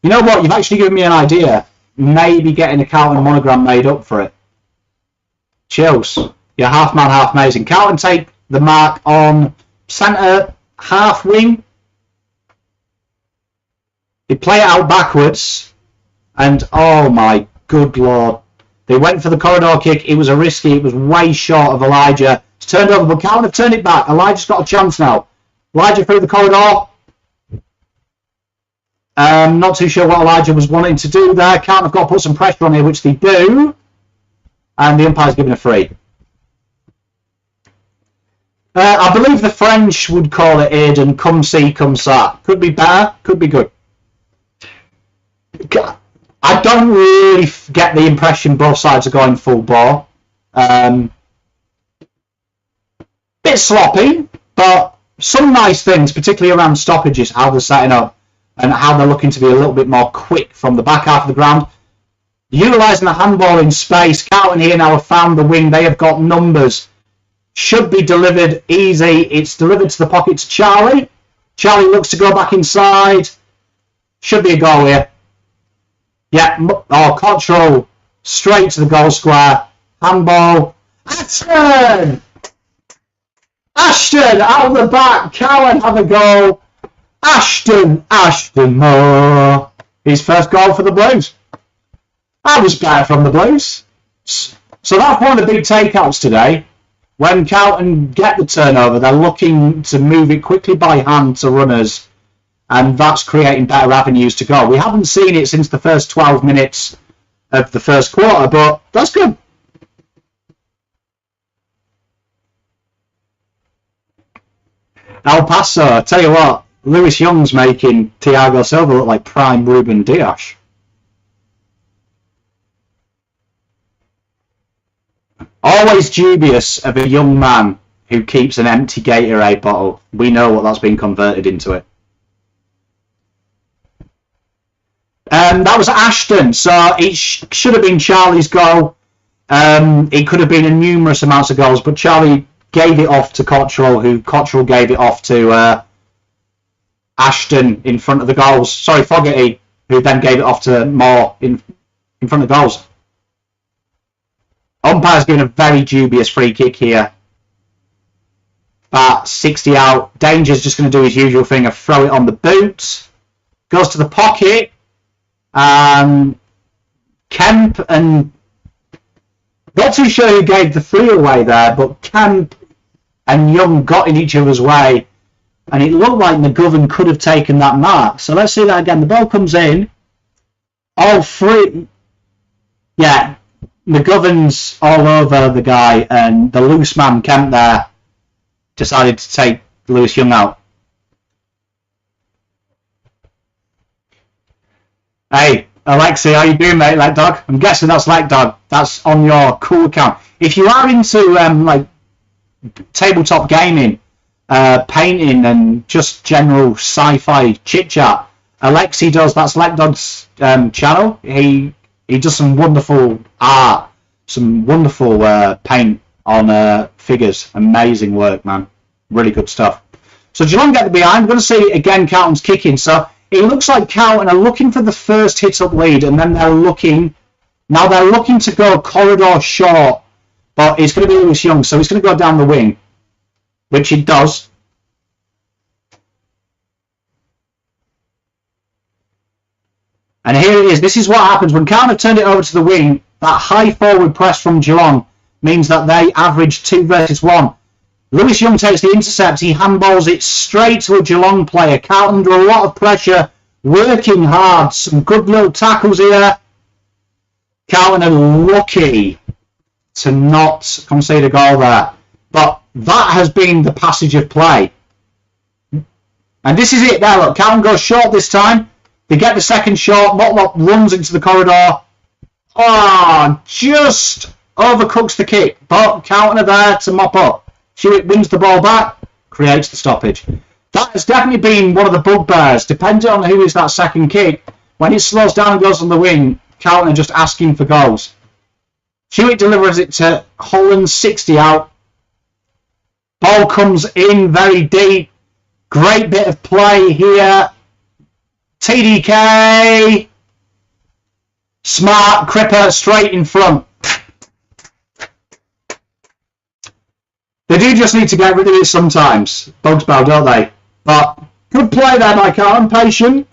You know what? You've actually given me an idea. Maybe getting a Carlton monogram made up for it. Chills. You're half man, half amazing. Carlton take the mark on centre, half wing. They play it out backwards, and oh my good lord. They went for the corridor kick. It was a risky. It was way short of Elijah. It's turned over, but Carlton have turned it back. Elijah's got a chance now. Elijah through the corridor. Not too sure what Elijah was wanting to do there. Carlton have got to put some pressure on here, which they do. And the umpire's given a free. I believe the French would call it Aiden, come see, come sa. Could be better, could be good. I don't really get the impression both sides are going full bore. Bit sloppy, but some nice things, particularly around stoppages, how they're setting up and how they're looking to be a little bit more quick from the back half of the ground. Utilising the handball in space. Carlton here now have found the wing. They have got numbers. Should be delivered easy. It's delivered to the pocket to Charlie. Charlie looks to go back inside. Should be a goal here. Yeah, oh, Cottrell straight to the goal square. Handball. Ashton! Ashton out of the back. Cowan have a goal. Ashton Moore. His first goal for the Blues. That was better from the Blues. So that's one of the big takeouts today. When Carlton get the turnover, they're looking to move it quickly by hand to runners, and that's creating better avenues to go. We haven't seen it since the first 12 minutes of the first quarter, but that's good. El Paso, I tell you what, Lewis Young's making Thiago Silva look like prime Ruben Dias. Always dubious of a young man who keeps an empty Gatorade bottle. We know what that's been converted into it. That was Ashton, so it should have been Charlie's goal. It could have been a numerous amounts of goals, but Charlie gave it off to Cottrell, who Cottrell gave it off to Ashton in front of the goals. Sorry, Fogarty, who then gave it off to Moore in front of the goals. Umpire's given a very dubious free kick here. 60 out. Danger's just going to do his usual thing of throw it on the boot. Goes to the pocket. Kemp and... Not too sure who gave the free away there, but Kemp and Young got in each other's way. And it looked like McGovern could have taken that mark. So let's see that again. The ball comes in. All three... Yeah, McGovern's all over the guy, and the loose man, Kemp, there, decided to take Lewis Young out. Hey, Alexi, how you doing, mate? Like dog? I'm guessing that's like dog. That's on your cool account. If you are into like tabletop gaming, painting, and just general sci-fi chit chat, Alexi does. That's like dog's channel. He does some wonderful art, some wonderful paint on figures. Amazing work, man. Really good stuff. So Geelong get the behind. We're going to see again Carlton's kicking. So it looks like Carlton are looking for the first hit-up lead, and then they're looking to go corridor short, but it's going to be Lewis Young, so he's going to go down the wing, which he does. And here it is. This is what happens when Carlton have turned it over to the wing. That high forward press from Geelong means that they average 2 versus 1. Lewis Young takes the intercept. He handballs it straight to a Geelong player. Carlton under a lot of pressure, working hard. Some good little tackles here. Carlton are lucky to not concede a goal there. But that has been the passage of play. And this is it there. Look, Carlton goes short this time. They get the second shot. Motlop runs into the corridor. Oh, just overcooks the kick. But Carlton are there to mop up. Hewitt wins the ball back, creates the stoppage. That has definitely been one of the bugbears. Depending on who is that second kick, when it slows down and goes on the wing, Carlton are just asking for goals. Hewitt delivers it to Holland, 60 out. Ball comes in very deep. Great bit of play here. TDK. Smart, Cripper straight in front. They do just need to get rid of it sometimes. Bugs bow, don't they? But good play there by Carlton. Patient.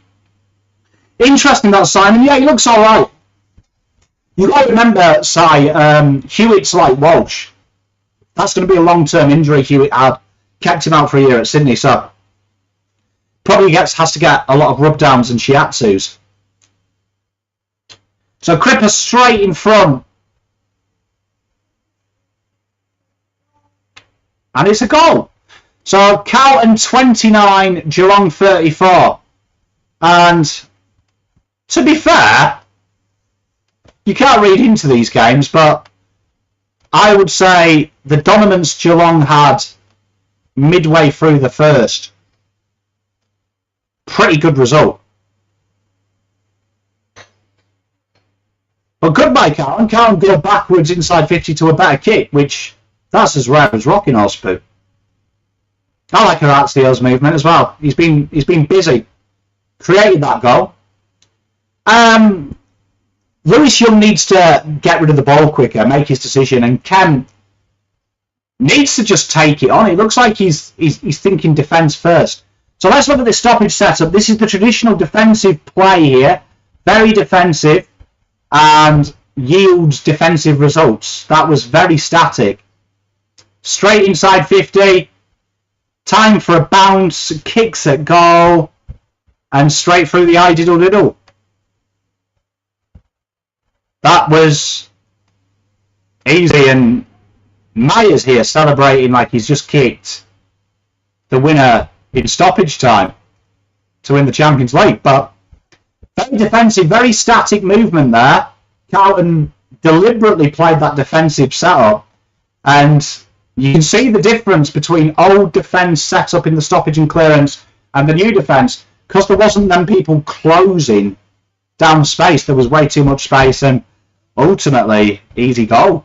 Interesting that Simon. Yeah, he looks all right. You've got to remember, Hewitt's like Walsh. That's going to be a long-term injury Hewitt had. Kept him out for a year at Sydney, so probably has to get a lot of rub-downs and shiatsus. So Cripper straight in front. And it's a goal. So Carlton 29, Geelong 34. And to be fair, you can't read into these games, but I would say the dominance Geelong had midway through the first. Pretty good result. But good by Carlton. Carlton go backwards inside 50 to a better kick, which... That's as rare as rocking horse poo. I like Horatio's movement as well. He's been busy. Created that goal. Lewis Young needs to get rid of the ball quicker, make his decision, and Ken needs to just take it on. It looks like he's thinking defence first. So let's look at the stoppage setup. This is the traditional defensive play here. Very defensive and yields defensive results. That was very static. Straight inside 50. Time for a bounce. Kicks at goal. And straight through the eye diddle diddle. That was easy. And Myers here celebrating like he's just kicked the winner in stoppage time to win the Champions League. But very defensive, very static movement there. Carlton deliberately played that defensive setup. And you can see the difference between old defence set up in the stoppage and clearance and the new defence, because there wasn't them people closing down space. There was way too much space, and ultimately, easy goal.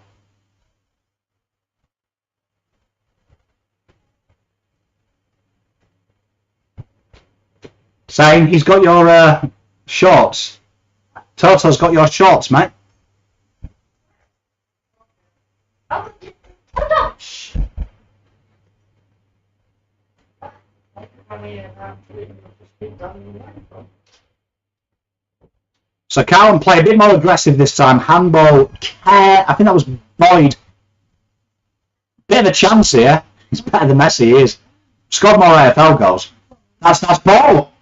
Saying he's got your shorts. Toto's got your shorts, mate. So Carlton play a bit more aggressive this time. Handball, I think that was Boyd. Bit of a chance here. He's better than Messi, he is. Scored more AFL goals. That's nice ball.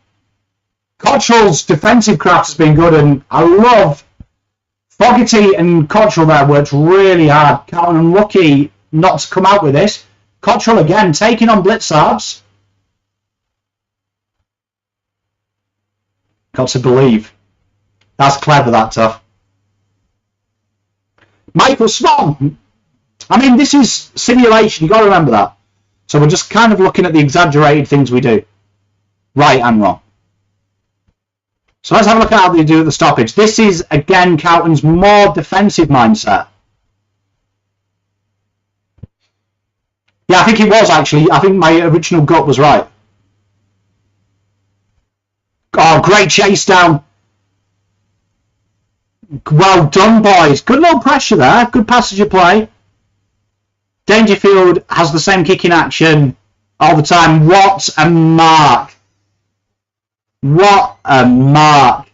Cottrell's defensive craft has been good, and I love Fogarty and Cottrell there worked really hard. Carlton unlucky not to come out with this. Cottrell again taking on Blitzards. Got to believe. That's clever, that tough. Michael Swan. I mean, this is simulation. You've got to remember that. So we're just kind of looking at the exaggerated things we do. Right and wrong. So let's have a look at how they do at the stoppage. This is, again, Carlton's more defensive mindset. Yeah, I think it was, actually. I think my original gut was right. Oh, great chase down. Well done, boys. Good little pressure there. Good passage of play. Dangerfield has the same kicking action all the time. What a mark. What a mark.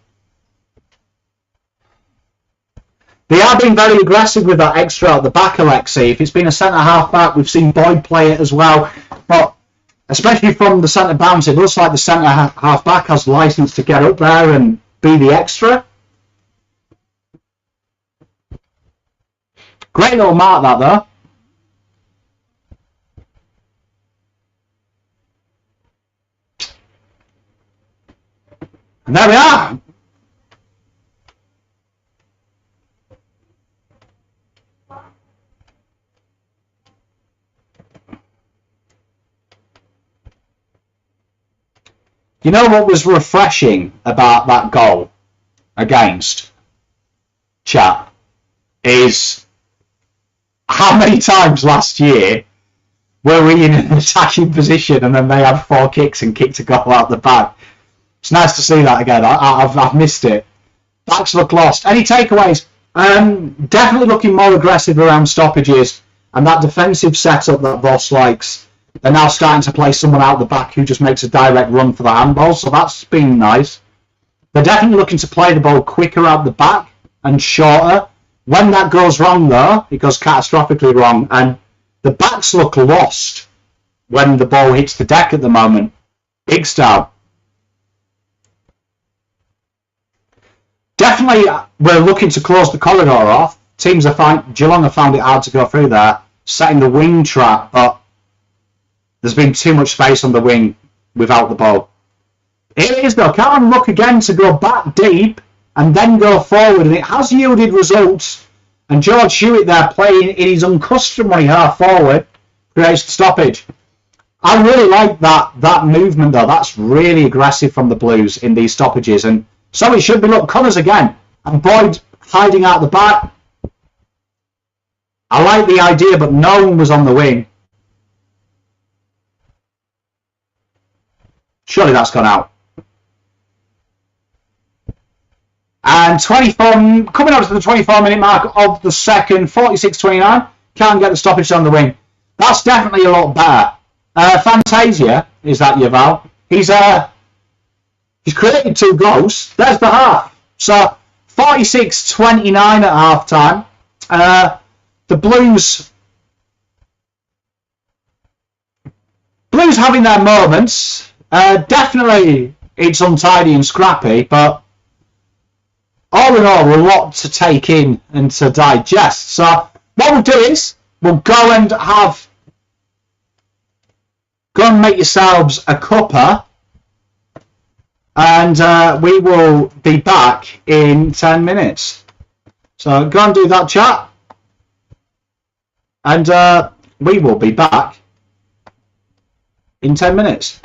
They are being very aggressive with that extra at the back, Alexi. If it's been a centre-half back, we've seen Boyd play it as well. But especially from the centre bounce, it looks like the centre-half back has licence to get up there and be the extra. Great little mark, that, though. And there we are. You know what was refreshing about that goal against chat is how many times last year were we in an attacking position and then they had 4 kicks and kicked a goal out the back. It's nice to see that again. I've missed it. Backs look lost. Any takeaways? Definitely looking more aggressive around stoppages, and that defensive setup that Voss likes. They're now starting to play someone out the back who just makes a direct run for the handball, so that's been nice. They're definitely looking to play the ball quicker out the back and shorter. When that goes wrong, though, it goes catastrophically wrong, and the backs look lost when the ball hits the deck at the moment. Big style. Definitely, we're looking to close the corridor off. Teams are Geelong have found it hard to go through there, setting the wing trap, but there's been too much space on the wing without the ball. Here it is, though. Carlton look again to go back deep and then go forward, and it has yielded results. And George Hewitt there playing in his uncustomary half forward creates the stoppage. I really like that movement, though. That's really aggressive from the Blues in these stoppages, and so it should be. Look, Connors again, and Boyd hiding out the back. I like the idea, but no one was on the wing. Surely that's gone out. And 24, coming up to the 24-minute mark of the second, 46-29. Can't get the stoppage on the wing. That's definitely a lot better. Fantasia, is that your Val? He's created 2 goals. There's the half. So 46-29 at half time. The Blues having their moments. Definitely it's untidy and scrappy, but all in all, a lot to take in and to digest. So what we'll do is we'll go and make yourselves a cuppa, and we will be back in 10 minutes. So go and do that, chat. And we will be back in 10 minutes.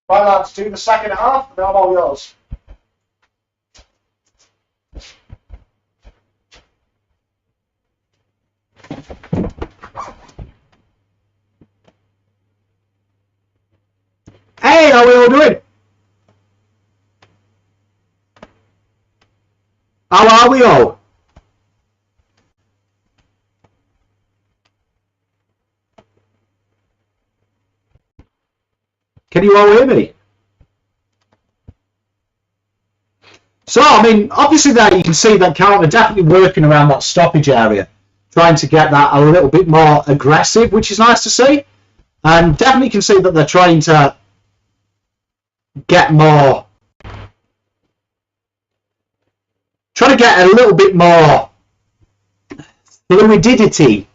Right, lads, do the second half, and I'm all yours. Hey, how are we all doing? How are we all? Can you all hear me? So, I mean, obviously there you can see that Carlton are definitely working around that stoppage area, trying to get that a little bit more aggressive, which is nice to see. And definitely can see that they're trying to get more, trying to get a little bit more fluidity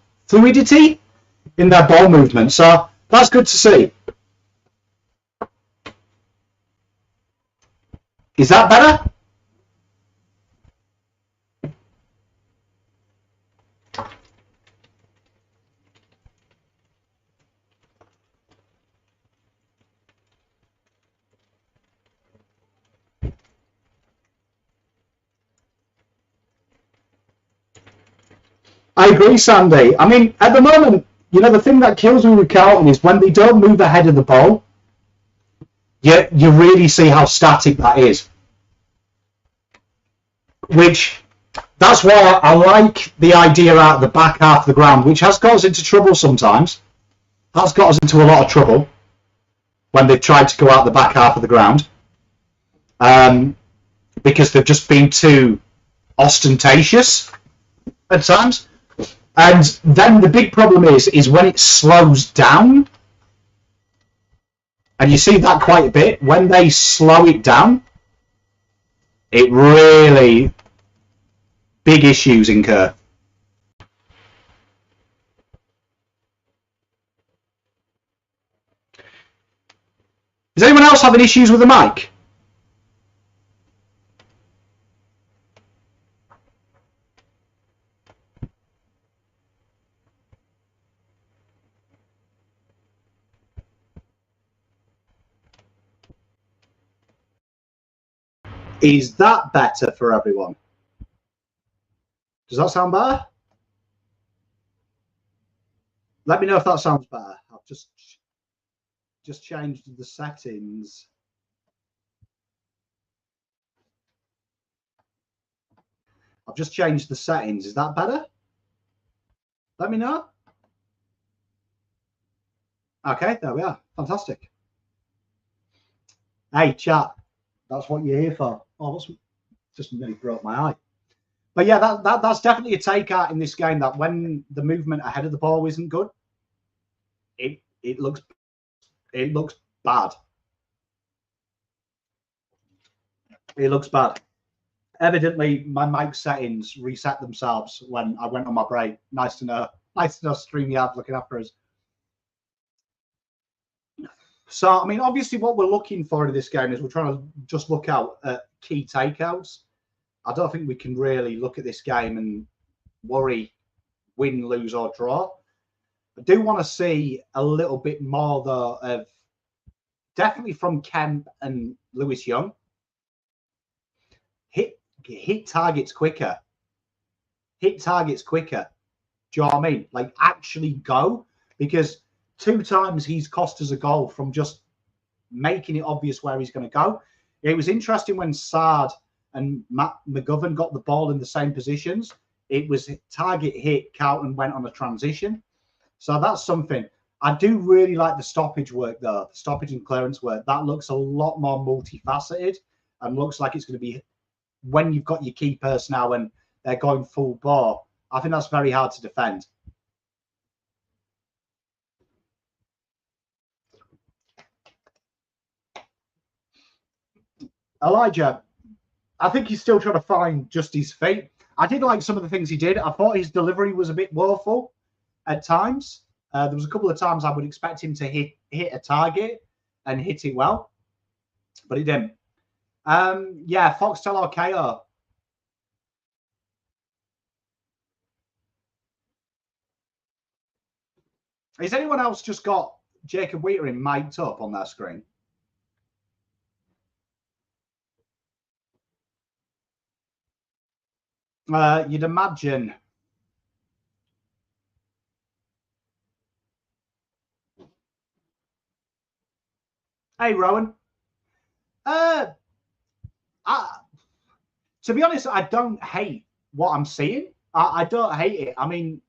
in their ball movement. So that's good to see. Is that better? I agree, Sandy. I mean, at the moment, you know, the thing that kills me with Carlton is when they don't move ahead of the ball, you really see how static that is. Which, that's why I like the idea out of the back half of the ground, which has got us into trouble sometimes. Has got us into a lot of trouble when they've tried to go out the back half of the ground. Because they've just been too ostentatious at times. And then the big problem is when it slows down, and you see that quite a bit, when they slow it down, it really, big issues incur. Is anyone else having issues with the mic? Is that better for everyone? Does that sound better? Let me know if that sounds better. I've just changed the settings. I've just changed the settings. Is that better? Let me know. Okay, there we are. Fantastic. Hey, chat. That's what you're here for. Oh, that's just nearly broke my eye. But yeah, that's definitely a takeout in this game, that when the movement ahead of the ball isn't good, it looks bad. It looks bad. Evidently, my mic settings reset themselves when I went on my break. Nice to know. Nice to know StreamYard looking after us. So, I mean, obviously what we're looking for in this game is we're trying to just look out at key takeouts. I don't think we can really look at this game and worry win, lose or draw. I do want to see a little bit more, though, of definitely from Kemp and Lewis Young. Hit targets quicker. Hit targets quicker. Do you know what I mean? Like, actually go. Because 2 times he's cost us a goal from just making it obvious where he's going to go. It was interesting when Sard and Matt McGovern got the ball in the same positions. It was target hit, Carlton went on a transition. So that's something. I do really like the stoppage work, though. The stoppage and clearance work. That looks a lot more multifaceted and looks like it's going to be, when you've got your key personnel and they're going full bore, I think that's very hard to defend. Elijah, I think he's still trying to find just his feet. I did like some of the things he did. I thought his delivery was a bit woeful at times. There was a couple of times I would expect him to hit a target and hit it well, but he didn't. Yeah, Costello KO. Has anyone else just got Jacob Whittaker mic'd up on their screen? You'd imagine. Hey, Rowan. To be honest, I don't hate what I'm seeing. I don't hate it. I mean,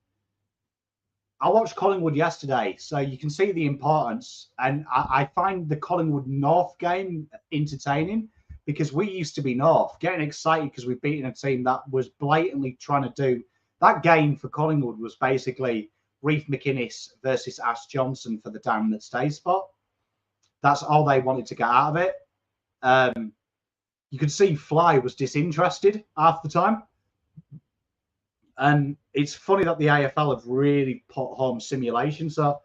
I watched Collingwood yesterday, so you can see the importance. And I find the Collingwood North game entertaining because we used to be North, getting excited because we've beaten a team that was blatantly trying to do. That game for Collingwood was basically Reef McInnes versus Ash Johnson for the down that stays spot. That's all they wanted to get out of it. You could see Fly was disinterested half the time. And it's funny that the AFL have really put home simulation. So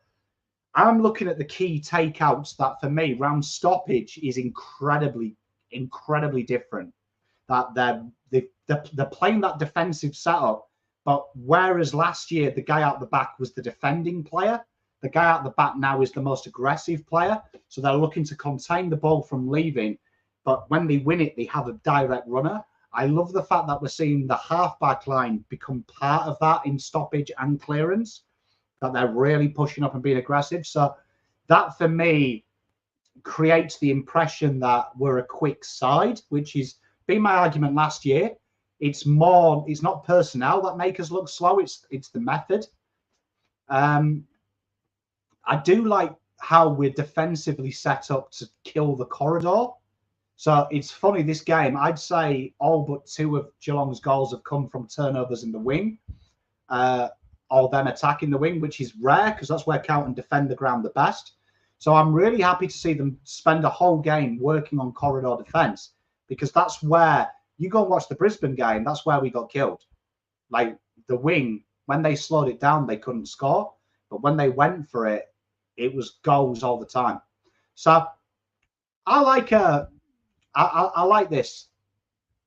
I'm looking at the key takeouts that for me, round stoppage is incredibly different. That they're playing that defensive setup, but whereas last year the guy out the back was the defending player, the guy out the back now is the most aggressive player. So they're looking to contain the ball from leaving, but when they win it, they have a direct runner. I love the fact that we're seeing the half-back line become part of that in stoppage and clearance, that they're really pushing up and being aggressive. So that, for me, creates the impression that we're a quick side, which is been my argument last year. It's not personnel that make us look slow. It's the method. I do like how we're defensively set up to kill the corridor. So it's funny, this game, I'd say all but 2 of Geelong's goals have come from turnovers in the wing, or them attacking the wing, which is rare because that's where Carlton defend the ground the best. So I'm really happy to see them spend a whole game working on corridor defence, because that's where you go and watch the Brisbane game. That's where we got killed. Like the wing, when they slowed it down, they couldn't score. But when they went for it, it was goals all the time. So I like I like this.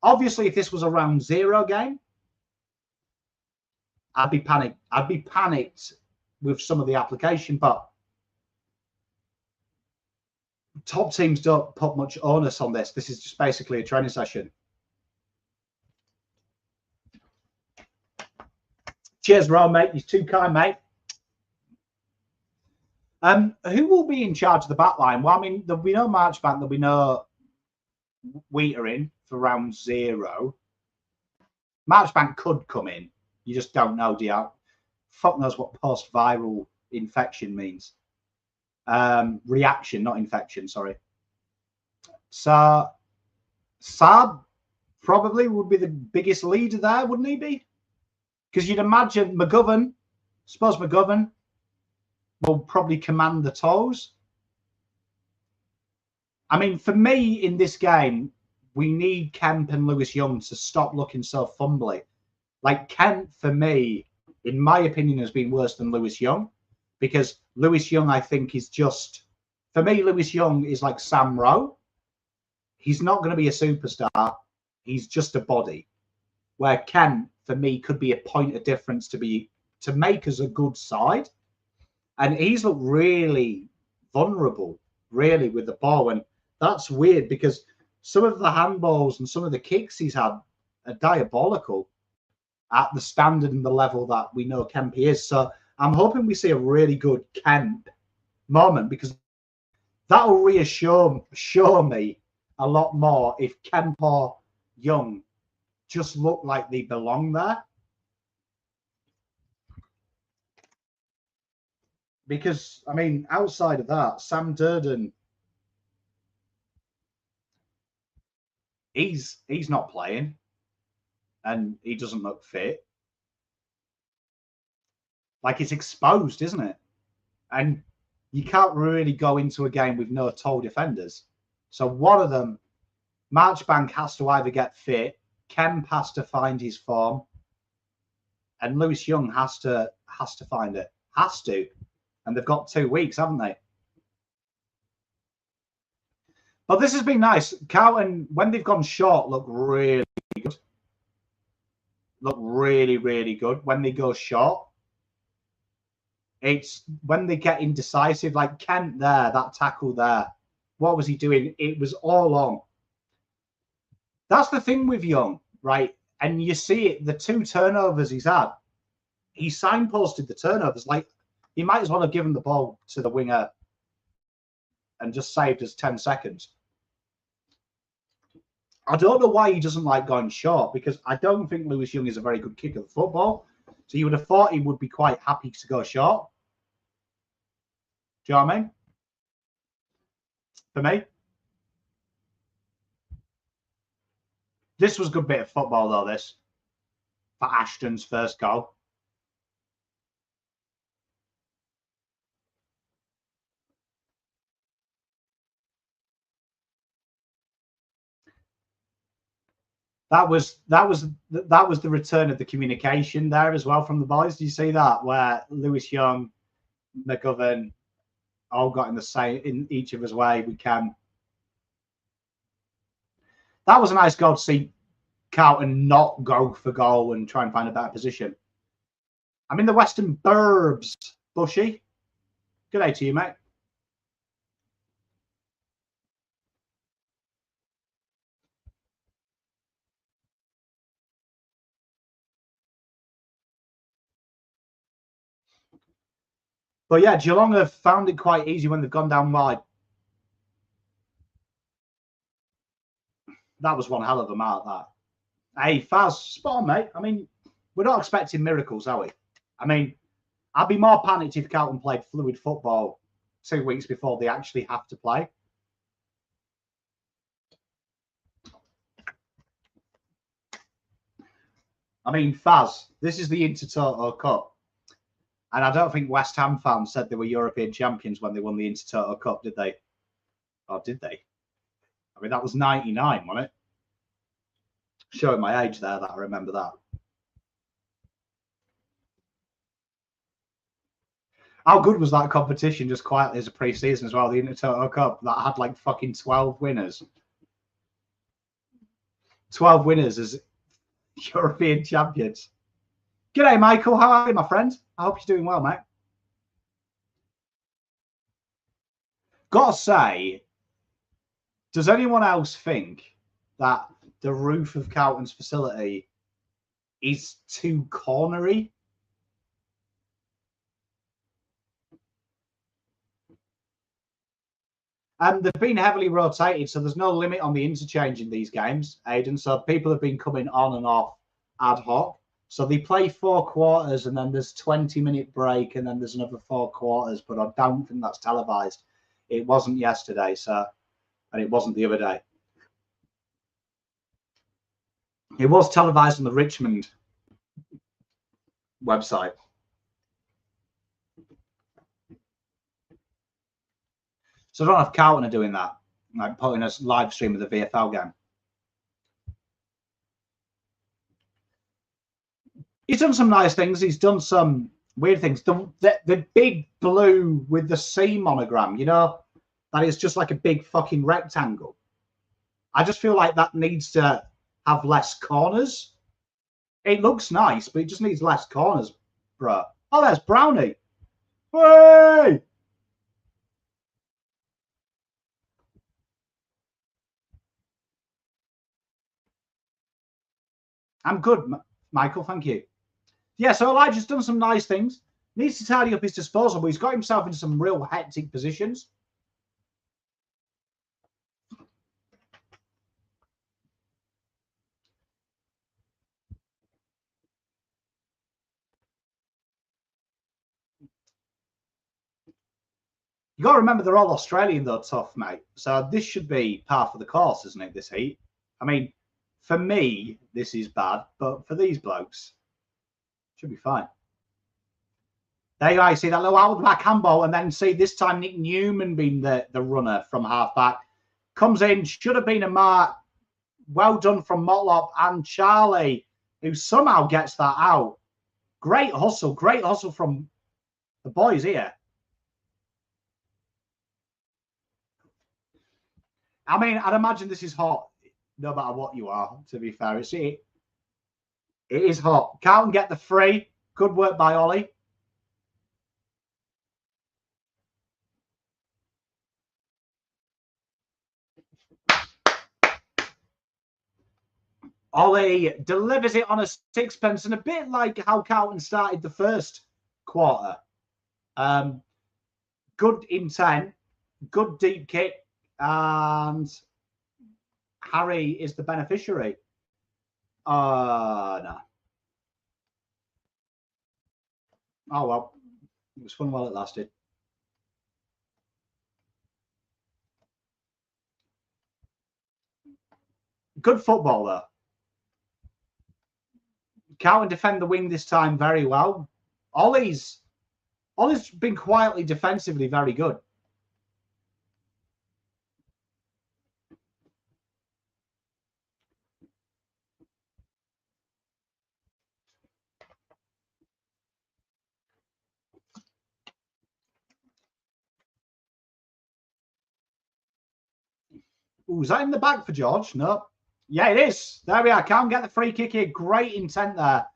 Obviously, if this was a round 0 game, I'd be panicked. I'd be panicked with some of the application, but top teams don't put much onus on this. This is just basically a training session. Cheers, Ron, mate. You're too kind, mate. Who will be in charge of the back line? Well, I mean, there'll be no Marchbank, there'll be no Whittaker in for round 0. Marchbank could come in. You just don't know, do you? Fuck knows what post-viral infection means. Reaction, not infection, sorry. So Saab probably would be the biggest leader there, wouldn't he be? Because you'd imagine McGovern, suppose McGovern will probably command the toes. I mean, for me in this game, we need Kemp and Lewis Young to stop looking so fumbly. Like Kemp, for me, in my opinion, has been worse than Lewis Young, because Lewis Young, I think, is just, for me, Lewis Young is like Sam Rowe. He's not going to be a superstar. He's just a body. Where Kemp, for me, could be a point of difference to make us a good side. And he's looked really vulnerable, really, with the ball. And that's weird because some of the handballs and some of the kicks he's had are diabolical at the standard and the level that we know Kemp is. So I'm hoping we see a really good Kemp moment, because that will reassure me a lot more if Kemp or Young just look like they belong there. Because, I mean, outside of that, Sam Durden, he's not playing and he doesn't look fit. Like, it's exposed, isn't it? And you can't really go into a game with no tall defenders. So one of them, Marchbank, has to either get fit, Kemp has to find his form, and Lewis Young has to find it. Has to. And they've got 2 weeks, haven't they? But this has been nice. Carlton, when they've gone short, look really good. Look really, really good. When they go short, it's when they get indecisive, like Kent there, that tackle there. What was he doing? It was all on. That's the thing with Young, right? And you see it, the 2 turnovers he's had, he signposted the turnovers. Like, he might as well have given the ball to the winger and just saved us 10 seconds. I don't know why he doesn't like going short, because I don't think Lewis Young is a very good kicker of football. So you would have thought he would be quite happy to go short. Do you know what I mean? For me. This was a good bit of football, though, this. For Ashton's first goal. That was the return of the communication there as well from the boys. Do you see that, where Lewis Young, McGovern, all got in the same, in each of us way we can. That was a nice goal to see Carlton not go for goal and try and find a better position. I'm in the Western Burbs, Bushy. Good day to you, mate. But yeah, Geelong have found it quite easy when they've gone down wide. That was one hell of a mark, that. Hey, Faz, spot on, mate. I mean, we're not expecting miracles, are we? I mean, I'd be more panicked if Carlton played fluid football 2 weeks before they actually have to play. I mean, Faz, this is the Intertoto Cup. And I don't think West Ham fans said they were European champions when they won the Intertoto Cup, did they? Or did they? I mean, that was 99, wasn't it? Showing my age there, that I remember that. How good was that competition, just quietly as a pre-season as well, the Intertoto Cup, that had like fucking 12 winners. 12 winners as European champions. G'day, Michael. How are you, my friend? I hope you're doing well, mate. Gotta say, does anyone else think that the roof of Carlton's facility is too cornery? They've been heavily rotated, so there's no limit on the interchange in these games, Aidan. So people have been coming on and off ad hoc. So they play 4 quarters, and then there's 20-minute break, and then there's another 4 quarters. But I don't think that's televised. It wasn't yesterday, so, and it wasn't the other day. It was televised on the Richmond website. So I don't know if Carlton are doing that, like putting a live stream of the VFL game. He's done some nice things. He's done some weird things. The big blue with the C monogram, you know, that is just like a big fucking rectangle. I just feel like that needs to have less corners. It looks nice, but it just needs less corners, bro. Oh, there's Brownie. Hey! I'm good, Michael. Thank you. Yeah, so Elijah's done some nice things. Needs to tidy up his disposal, but he's got himself in some real hectic positions. You got to remember they're all Australian, though, tough, mate. So this should be par for the course, isn't it, this heat? I mean, for me, this is bad, but for these blokes, should be fine. There you go. You see that little outward back handball, and then see this time Nick Newman being the runner from half back. Comes in, should have been a mark. Well done from Motlop and Charlie, who somehow gets that out. Great hustle from the boys here. I mean, I'd imagine this is hot, no matter what you are, to be fair. It is hot. Carlton get the free. Good work by Ollie. Ollie delivers it on a sixpence, and a bit like how Carlton started the first quarter. Good intent, good deep kick, and Harry is the beneficiary. No. Oh, well. It was fun while it lasted. Good football, though. Carlton defend the wing this time very well. Ollie's been quietly defensively very good. Ooh, is that in the bag for George? No. Yeah, it is. There we are. Carlton get the free kick here. Great intent there.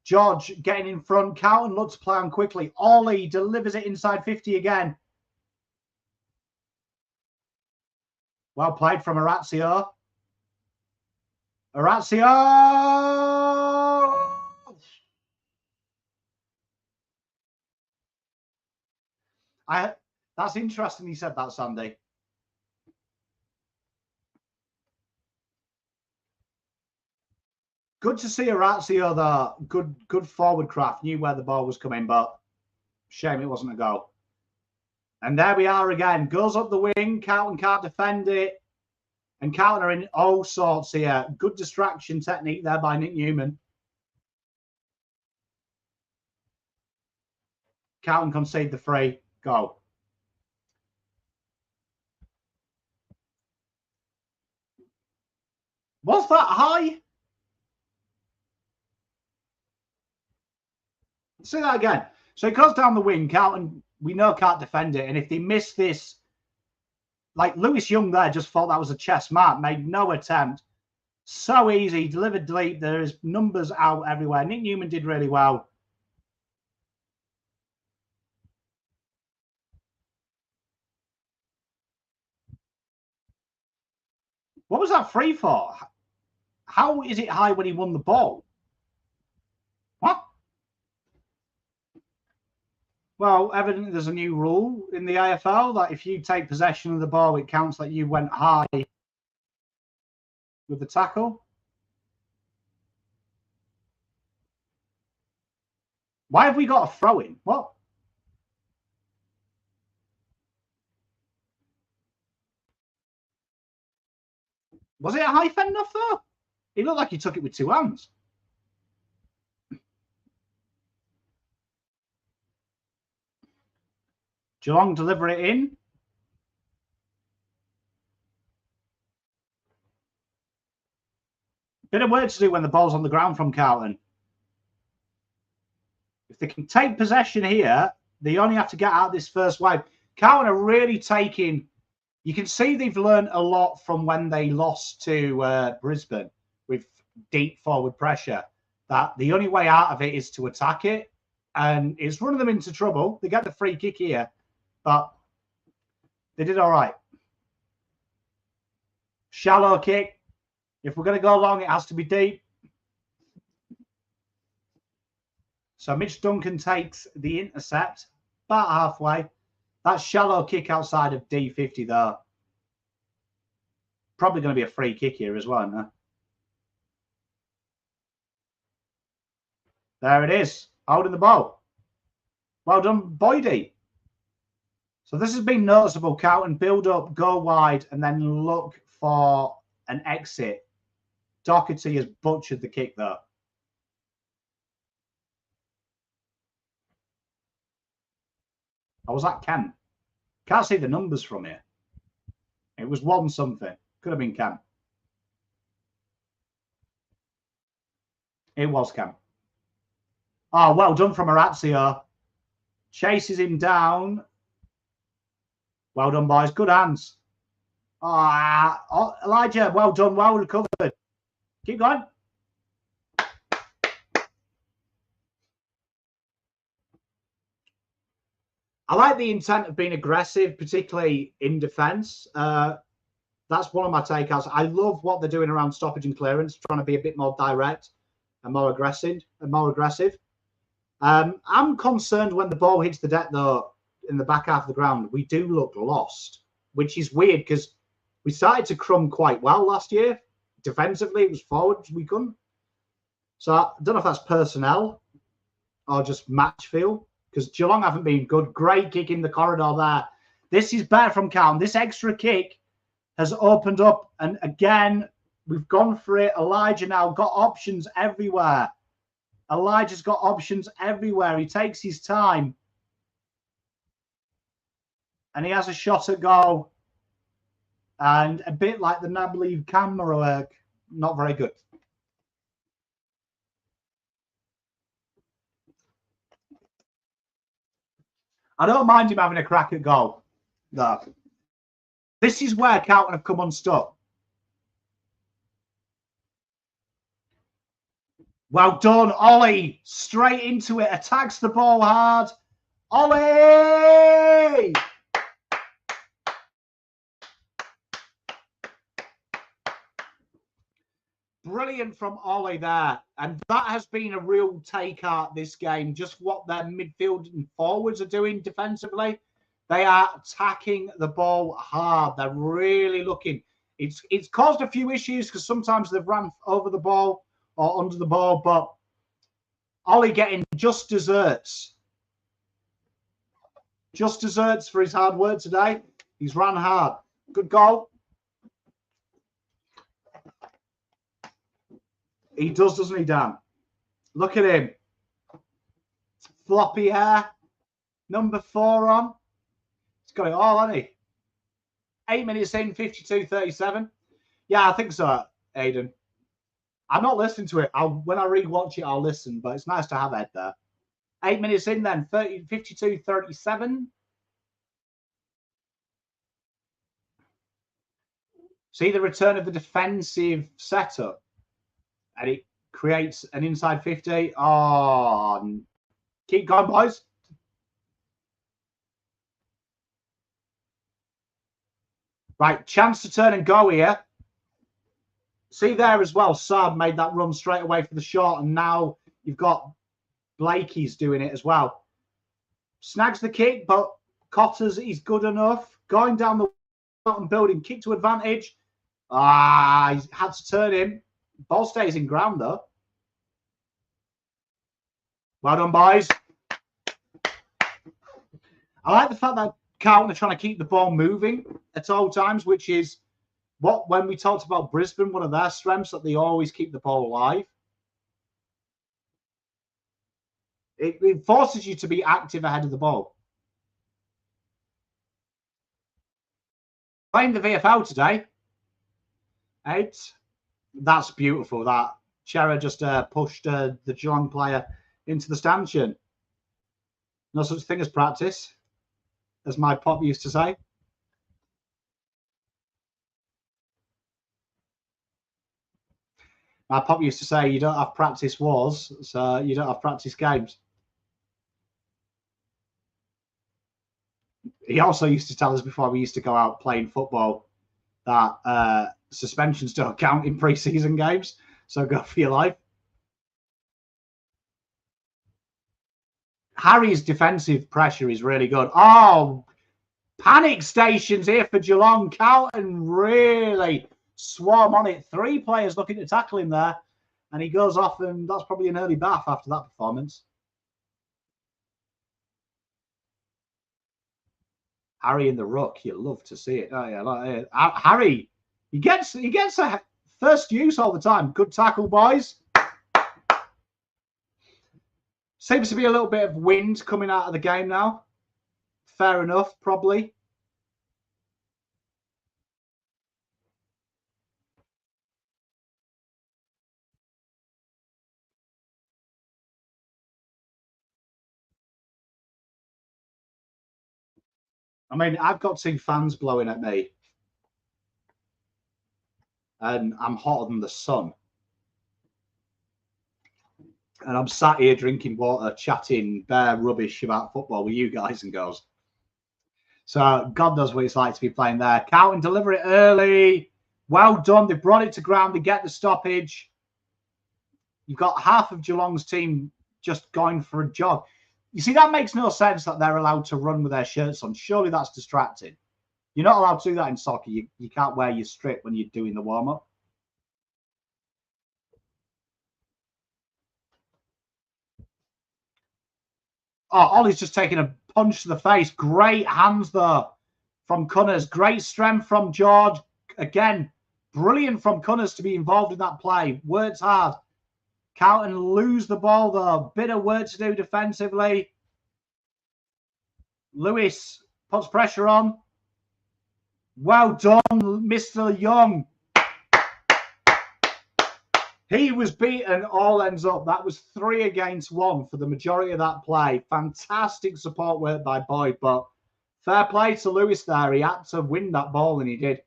George getting in front. Carlton look to play on quickly. Ollie delivers it inside 50 again. Well played from Orazio. Orazio! That's interesting you said that, Sandy. Good to see Orazio there. Good forward craft. Knew where the ball was coming, but shame it wasn't a goal. And there we are again. Goes up the wing. Carlton can't defend it. And Carlton are in all sorts here. Good distraction technique there by Nick Newman. Carlton concede the free. Goal. Was that high? Say that again. So it goes down the wing. Carlton, we know, can't defend it. And if they miss this, like Lewis Young there just thought that was a chest mark, made no attempt. So easy, delivered deep. There's numbers out everywhere. Nick Newman did really well. What was that free for? How is it high when he won the ball? What? Well, evidently there's a new rule in the AFL that if you take possession of the ball, it counts that you went high with the tackle. Why have we got a throw-in? What? Was it a high fend off though? It looked like he took it with two hands. Geelong deliver it in. Bit of work to do when the ball's on the ground from Carlton. If they can take possession here, they only have to get out this first wave. Carlton are really taking... You can see they've learned a lot from when they lost to Brisbane with deep forward pressure, that the only way out of it is to attack it. And it's running them into trouble. They get the free kick here, but they did all right. Shallow kick. If we're going to go long, it has to be deep. So Mitch Duncan takes the intercept about halfway. That shallow kick outside of D50, though. Probably going to be a free kick here as well, isn't there? There it is. Holding the ball. Well done, Boydie. So this has been noticeable. Carlton build up, go wide, and then look for an exit. Doherty has butchered the kick, though. Or was that Kemp? Can't see the numbers from here. It was one something. Could have been Kemp. It was Kemp. Oh, well done from Orazio. Chases him down. Well done, boys. Good hands. Oh, Elijah, well done. Well recovered. Keep going. I like the intent of being aggressive, particularly in defence. That's one of my takeouts. I love what they're doing around stoppage and clearance, trying to be a bit more direct and more aggressive. I'm concerned when the ball hits the deck, though, in the back half of the ground. We do look lost, which is weird because we started to crumb quite well last year. Defensively, it was forwards we couldn't. So I don't know if that's personnel or just match feel, because Geelong haven't been good. Great kick in the corridor there. This is better from Carlton. This extra kick has opened up, and again, we've gone for it. Elijah now got options everywhere. Elijah's got options everywhere. He takes his time. And he has a shot at goal. And a bit like the Nableave camera work, not very good. I don't mind him having a crack at goal. No. This is where Carlton have come unstuck. Well done, Ollie. Straight into it. Attacks the ball hard. Ollie! Brilliant from Ollie there. And that has been a real take-out this game. Just what their midfield and forwards are doing defensively. They are attacking the ball hard. They're really looking. It's caused a few issues because sometimes they've run over the ball or under the ball, but Ollie getting just desserts. Just desserts for his hard work today. He's run hard. Good goal. He does, doesn't he, Dan? Look at him. Floppy hair. Number 4 on. He's got it all, hasn't he? 8 minutes in, 52-37. Yeah, I think so, Aidan. I'm not listening to it. When I re-watch it, I'll listen, but it's nice to have Ed there. 8 minutes in then, 52-37. See the return of the defensive setup. And it creates an inside 50. Oh, keep going, boys. Right, chance to turn and go here. See there as well, Saab made that run straight away for the shot, and now you've got Blakey's doing it as well. Snags the kick, but Cotters is good enough. Going down the bottom building, kick to advantage. Ah, he had to turn him. Ball stays in ground, though. Well done, boys. I like the fact that Carlton are trying to keep the ball moving at all times, which is what, when we talked about Brisbane, one of their strengths, that they always keep the ball alive. It forces you to be active ahead of the ball. Playing the VFL today. 8. That's beautiful. That Chera just pushed the Geelong player into the stanchion. No such thing as practice, as my pop used to say. My pop used to say, you don't have practice wars, so you don't have practice games. He also used to tell us before we used to go out playing football that suspensions don't count in pre-season games, so go for your life. Harry's defensive pressure is really good. Oh, panic stations here for Geelong. Carlton really swarm on it. 3 players looking to tackle him there, and he goes off, and that's probably an early bath after that performance. Harry in the ruck, you love to see it. Oh yeah, Harry, he gets a first use all the time. Good tackle, boys. Seems to be a little bit of wind coming out of the game now. Fair enough, probably. I mean, I've got 2 fans blowing at me, and I'm hotter than the sun. And I'm sat here drinking water, chatting bare rubbish about football with you guys and girls. So God knows what it's like to be playing there. Carlton deliver it early. Well done. They brought it to ground. They get the stoppage. You've got half of Geelong's team just going for a jog. You see, that makes no sense that they're allowed to run with their shirts on. Surely that's distracting. You're not allowed to do that in soccer. You can't wear your strip when you're doing the warm-up. Oh, Ollie's just taking a punch to the face. Great hands, though, from Cunners. Great strength from George. Again, brilliant from Cunners to be involved in that play. Works hard. Carlton lose the ball, though. Bit of work to do defensively. Lewis puts pressure on. Well done, Mr. Young. He was beaten all ends up. That was 3 against 1 for the majority of that play. Fantastic support work by Boyd, but fair play to Lewis there. He had to win that ball, and he did.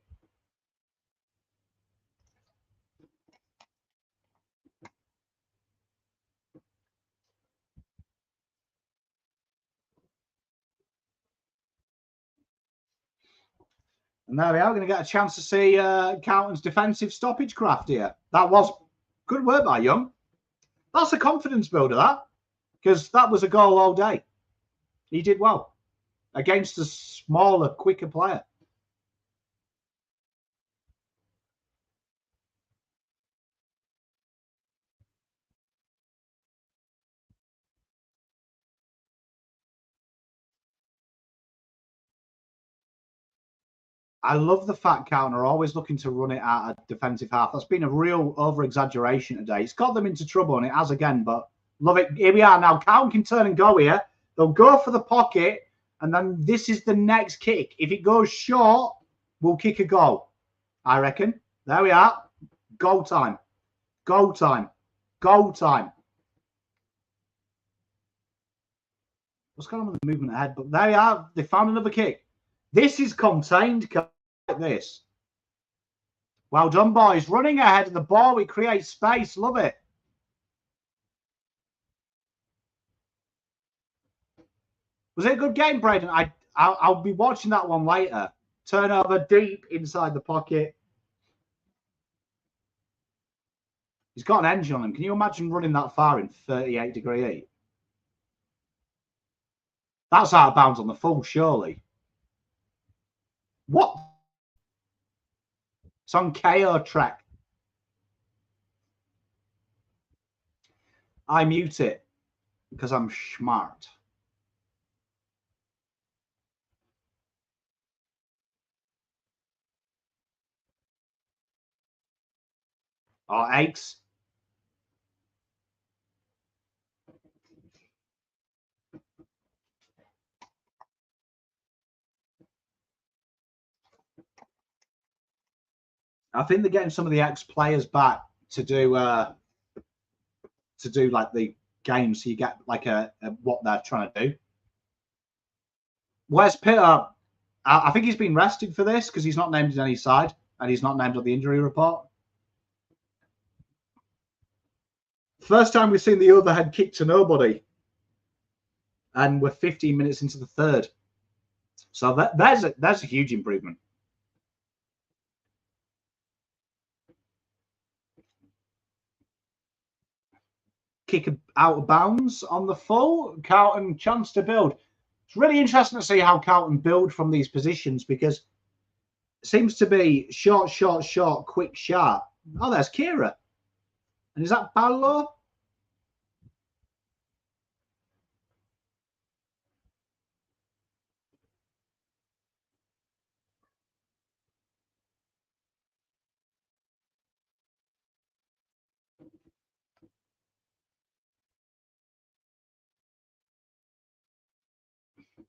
And there we are. We're going to get a chance to see Carlton's defensive stoppage craft here. That was good work by Young. That's a confidence builder, that. Because that was a goal all day. He did well. Against a smaller, quicker player. I love the fact Carlton are always looking to run it at a defensive half. That's been a real over-exaggeration today. It's got them into trouble, and it has again, but love it. Here we are now. Carlton can turn and go here. They'll go for the pocket, and then this is the next kick. If it goes short, we'll kick a goal, I reckon. There we are. Goal time. Goal time. Goal time. What's going on with the movement ahead? But there we are. They found another kick. This is contained like this. Well done, boys. Running ahead of the ball. We create space. Love it. Was it a good game, Braden? I'll be watching that one later. Turnover deep inside the pocket. He's got an engine on him. Can you imagine running that far in 38-degree heat? That's out of bounds on the full, surely. What? It's on KO track. I mute it because I'm smart. Oh, eggs. I think they're getting some of the ex-players back to do like the games, so you get like a what they're trying to do. Where's Peter? I think he's been rested for this because he's not named in any side and he's not named on the injury report. First time we've seen the overhead kick to nobody, and we're 15 minutes into the third. So there's a huge improvement. Kick out of bounds on the full. Carlton chance to build. It's really interesting to see how Carlton build from these positions because it seems to be short, short, short, quick, sharp. Oh, there's Kira. And is that Paolo?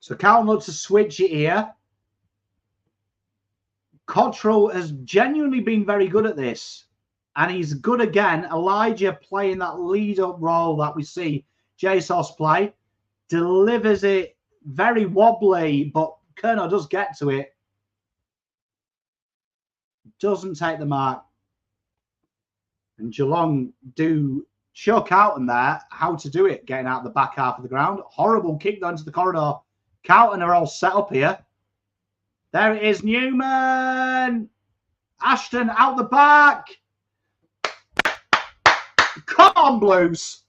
So Carlton looks to switch it here. Cottrell has genuinely been very good at this. And he's good again. Elijah playing that lead-up role that we see Jesus play. Delivers it very wobbly, but Kerno does get to it. Doesn't take the mark. And Geelong do show Carlton there how to do it, getting out the back half of the ground. Horrible kick down to the corridor. Carlton are all set up here. There it is, Newman. Ashton out the back. Come on, Blues.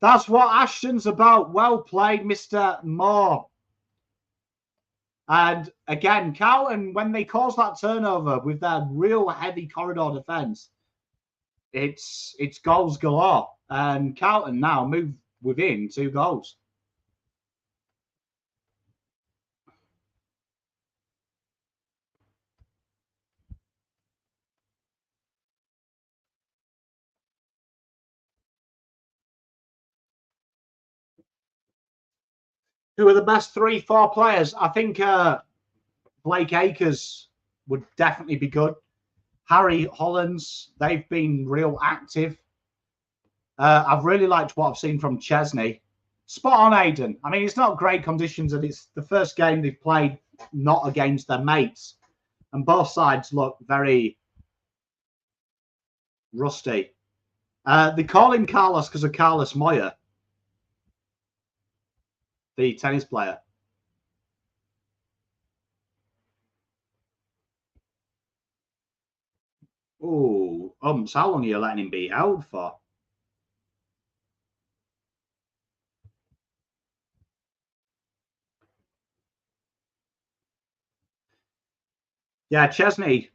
That's what Ashton's about. Well played, Mr. Moore. And again, Carlton, when they cause that turnover with their real heavy corridor defence, it's goals galore. And Carlton now move within 2 goals. Who are the best 3-4 players? I think Blake Acres would definitely be good. Harry Hollands, they've been real active. I've really liked what I've seen from Chesney. Spot on, Aidan. I mean, it's not great conditions, and it's the first game they've played not against their mates. And both sides look very rusty. They call him Carlos because of Carlos Moya, the tennis player. Oh, how long are you letting him be held for? Yeah, Chesney.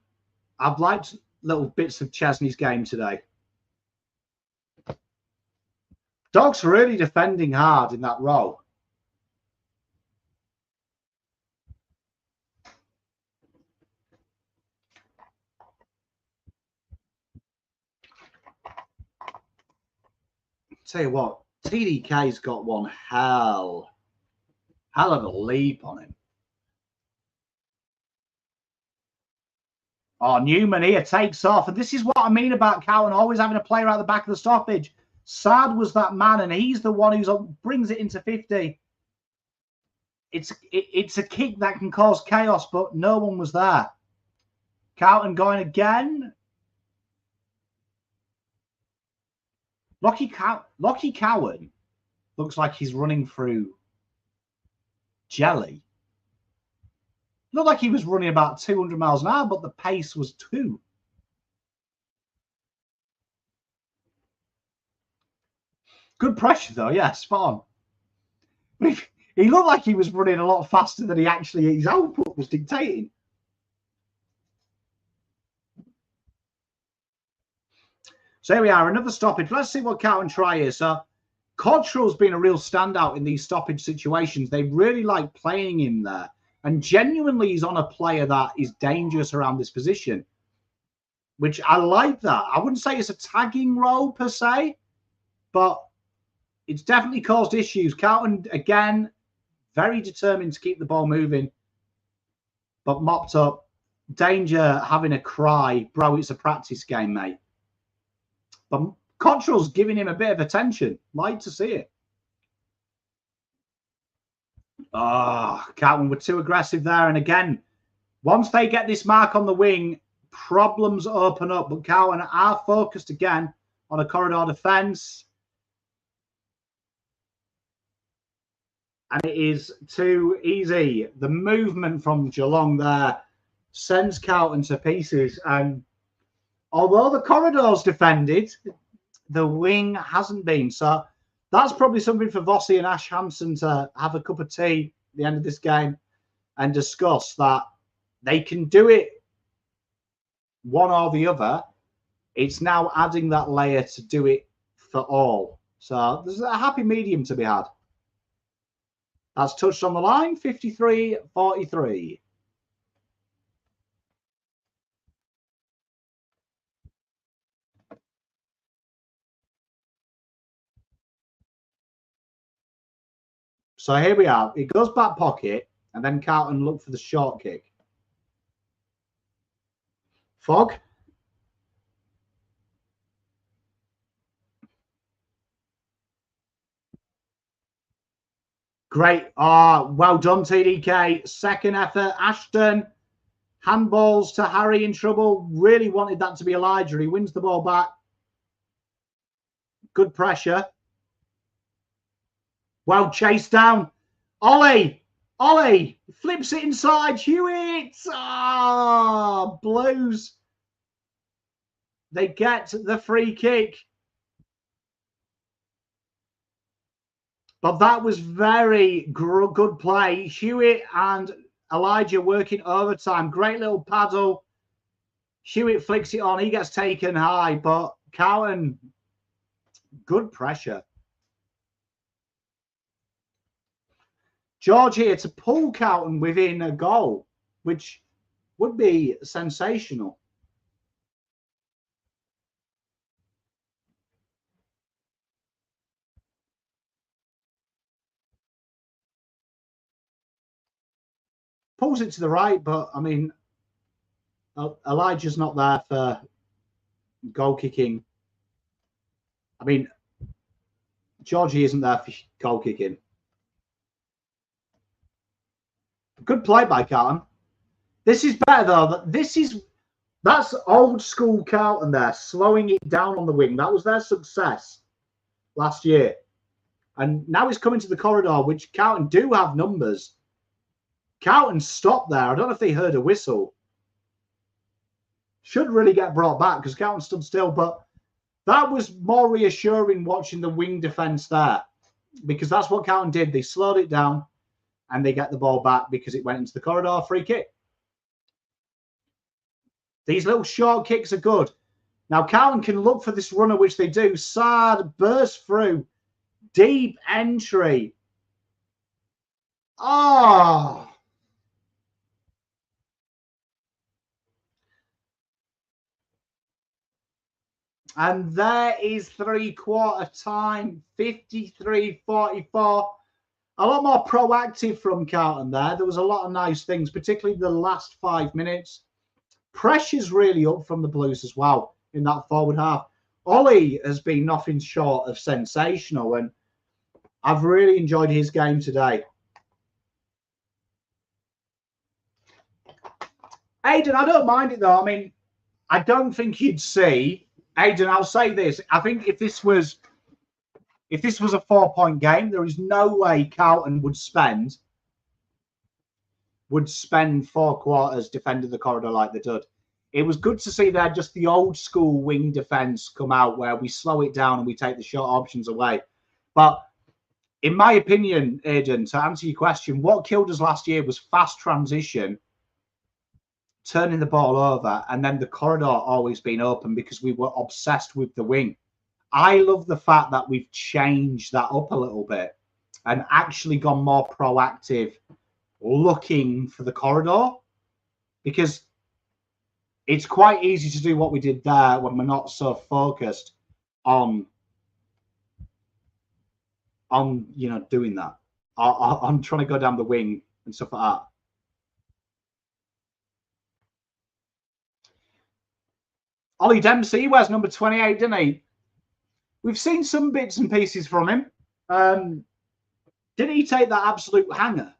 I've liked little bits of Chesney's game today. Dog's really defending hard in that role. Tell you what, TDK's got one hell of a leap on him. Oh, Newman here takes off. And this is what I mean about Cowan always having a player out the back of the stoppage. Sad was that man, and he's the one who brings it into 50. It's a kick that can cause chaos, but no one was there. Carlton going again. Lockie Cowan looks like he's running through jelly. Looked like he was running about 200 miles an hour, but the pace was 2. Good pressure, though. Yeah, spot on. He looked like he was running a lot faster than his output was dictating. So here we are, another stoppage. Let's see what Carlton try here. So Cottrell's been a real standout in these stoppage situations. They really like playing him there. And genuinely, he's on a player that is dangerous around this position, which I like that. I wouldn't say it's a tagging role per se, but it's definitely caused issues. Carlton, again, very determined to keep the ball moving, but mopped up. Danger having a cry. Bro, it's a practice game, mate. But Cottrell's giving him a bit of attention. Like to see it. Oh, Carlton were too aggressive there. And again, once they get this mark on the wing, problems open up. But Carlton are focused again on a corridor defence. And it is too easy. The movement from Geelong there sends Carlton to pieces. And although the corridor's defended, the wing hasn't been. So that's probably something for Vossi and Ash Hansen to have a cup of tea at the end of this game and discuss, that they can do it one or the other. It's now adding that layer to do it for all. So there's a happy medium to be had. That's touched on the line, 53-43. So here we are. It goes back pocket, and then Carlton look for the short kick. Fogg. Great. Well done, TDK. Second effort. Ashton. Handballs to Harry in trouble. Really wanted that to be Elijah. He wins the ball back. Good pressure. Well chased down. Ollie Ollie flips it inside. Hewitt. Ah, Blues. They get the free kick. But that was very good play. Hewitt and Elijah working overtime. Great little paddle. Hewitt flicks it on. He gets taken high. But Cowan, good pressure. George here to pull Carlton within a goal, which would be sensational. Pulls it to the right, but I mean, Elijah's not there for goal kicking. I mean, Georgie isn't there for goal kicking. Good play by Carlton. This is better though. That's old school Carlton there, slowing it down on the wing. That was their success last year. And now he's coming to the corridor, which Carlton do have numbers. Carlton stopped there. I don't know if they heard a whistle. Should really get brought back because Carlton stood still. But that was more reassuring watching the wing defence there, because that's what Carlton did. They slowed it down and they get the ball back because it went into the corridor. Free kick. These little short kicks are good. Now Carlton can look for this runner, which they do. Sard bursts through. Deep entry. Oh. And there is three-quarter time, 53-44. A lot more proactive from Carlton there. There was a lot of nice things, particularly the last 5 minutes. Pressure's really up from the Blues as well in that forward half. Ollie has been nothing short of sensational, and I've really enjoyed his game today. Aidan, I don't mind it though. I mean, I don't think you'd see... Aidan, I'll say this. I think if this was a 4-point game, there is no way Carlton would spend 4 quarters defending the corridor like they did. It was good to see there just the old school wing defence come out where we slow it down and we take the short options away. But in my opinion, Aidan, to answer your question, what killed us last year was fast transition, turning the ball over, and then the corridor always being open because we were obsessed with the wing. I love the fact that we've changed that up a little bit and actually gone more proactive, looking for the corridor, because it's quite easy to do what we did there when we're not so focused on doing that, on trying to go down the wing and stuff like that. Ollie Dempsey, he wears number 28, didn't he? We've seen some bits and pieces from him. Didn't he take that absolute hanger?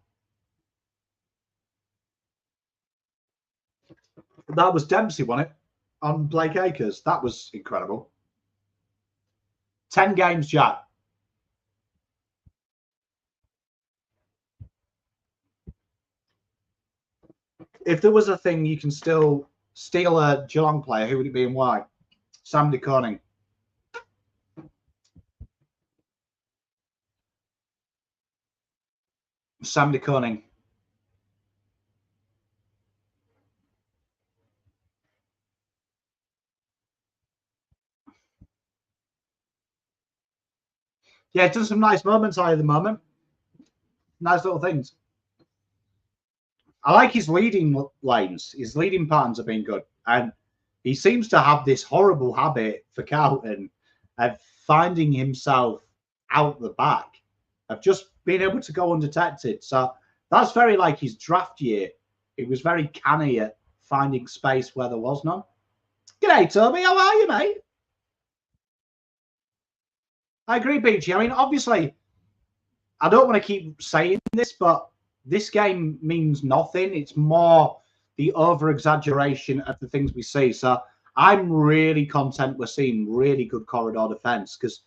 That was Dempsey, wasn't it? On Blake Acres. That was incredible. 10 games, Jack. If there was a thing you can still steal a Geelong player, who would it be and why? Sam de Koning. Sam de Koning. Yeah, done some nice moments at the moment. Nice little things. I like his leading lanes. His leading patterns have been good. And he seems to have this horrible habit for Carlton of finding himself out the back, of just being able to go undetected. So that's very like his draft year. He was very canny at finding space where there was none. G'day, Toby. How are you, mate? I agree, Beachy. I mean, obviously, I don't want to keep saying this, but this game means nothing. It's more the over-exaggeration of the things we see. So I'm really content we're seeing really good corridor defence, because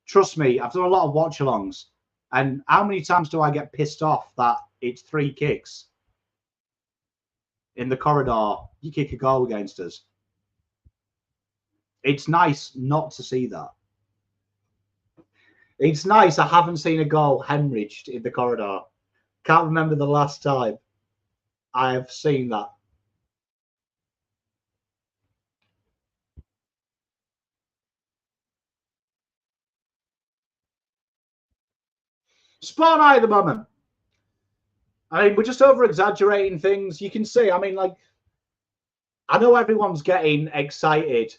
trust me, I've done a lot of watch-alongs, and how many times do I get pissed off that it's 3 kicks. In the corridor, you kick a goal against us. It's nice not to see that. It's nice. I haven't seen a goal hemorrhaged in the corridor. Can't remember the last time I have seen that. Spot on at the moment. I mean, we're just over-exaggerating things. You can see, I mean, like, I know everyone's getting excited.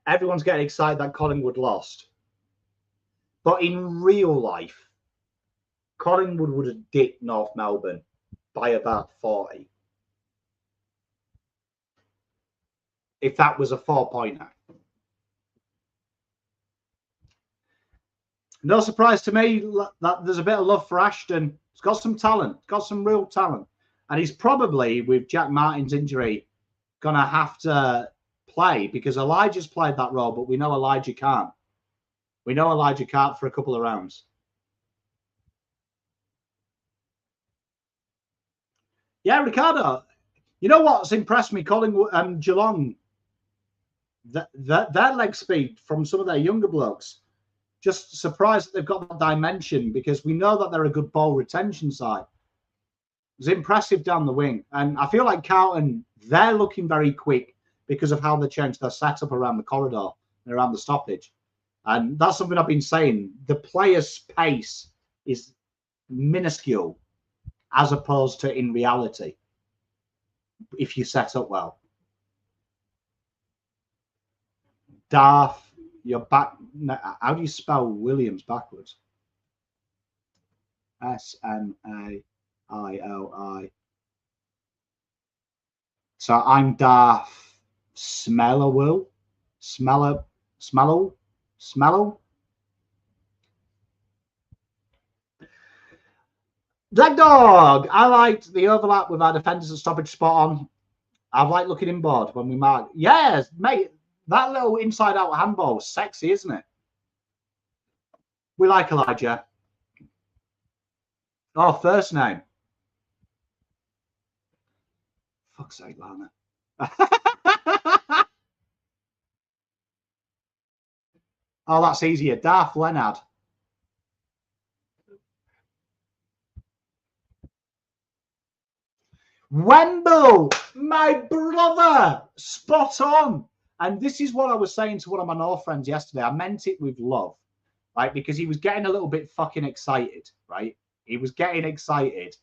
Everyone's getting excited that Collingwood lost. But in real life, Collingwood would have dipped North Melbourne by about 40. If that was a 4-pointer. No surprise to me that there's a bit of love for Ashton. He's got some talent, got some real talent. And he's probably, with Jack Martin's injury, going to have to play because Elijah's played that role, but we know Elijah can't. We know Elijah can't for a couple of rounds. Yeah, Ricardo. You know what's impressed me? Collingwood, Geelong, their leg speed from some of their younger blokes. Just surprised that they've got that dimension because we know that they're a good ball retention side. It was impressive down the wing. And I feel like Carlton, they're looking very quick because of how they changed their setup around the corridor and around the stoppage. And that's something I've been saying. The player's pace is minuscule as opposed to in reality if you set up well. Darth. You're back. How do you spell Williams backwards? S-M-A-I-L-I. So I'm Darth Smellow. Smellow. Black Dog. I liked the overlap with our defenders at stoppage spot on. I've liked looking inboard when we mark. Yes, mate. That little inside-out handball is sexy, isn't it? We like Elijah. Oh, first name. Fuck's sake, Lana. Oh, that's easier. Darth Leonard. Wemble, my brother. Spot on. And this is what I was saying to one of my North friends yesterday. I meant it with love, right? Because he was getting a little bit fucking excited, right? He was getting excited.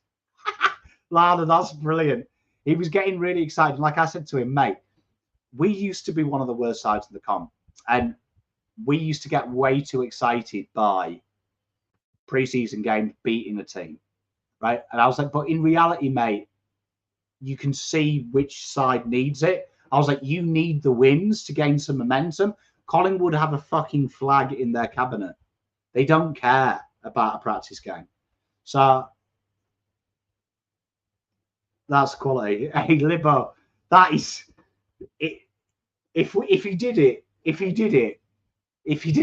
Lana, that's brilliant. He was getting really excited. Like I said to him, mate, we used to be one of the worst sides of the comp. And we used to get way too excited by preseason games beating a team, right? And I was like, but in reality, mate, you can see which side needs it. I was like, you need the wins to gain some momentum. Collingwood have a fucking flag in their cabinet. They don't care about a practice game. So that's quality. Hey, Libbo, that is it. If he did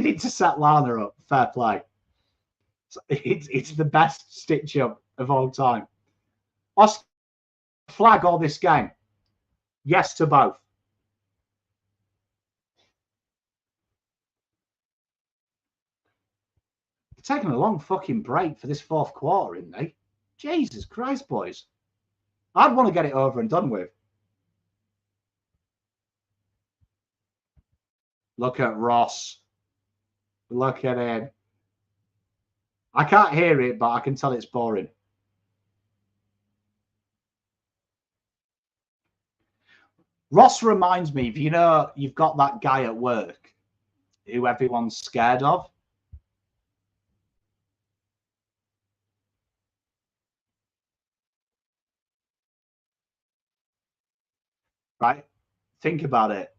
it to set Lana up, fair play. It's the best stitch up of all time. Oscar, flag all this game. Yes to both. They're taking a long fucking break for this fourth quarter, isn't they? Jesus Christ, boys. I'd want to get it over and done with. Look at Ross. Look at him. I can't hear it, but I can tell it's boring. Ross reminds me, you know, you've got that guy at work who everyone's scared of. Right? Think about it.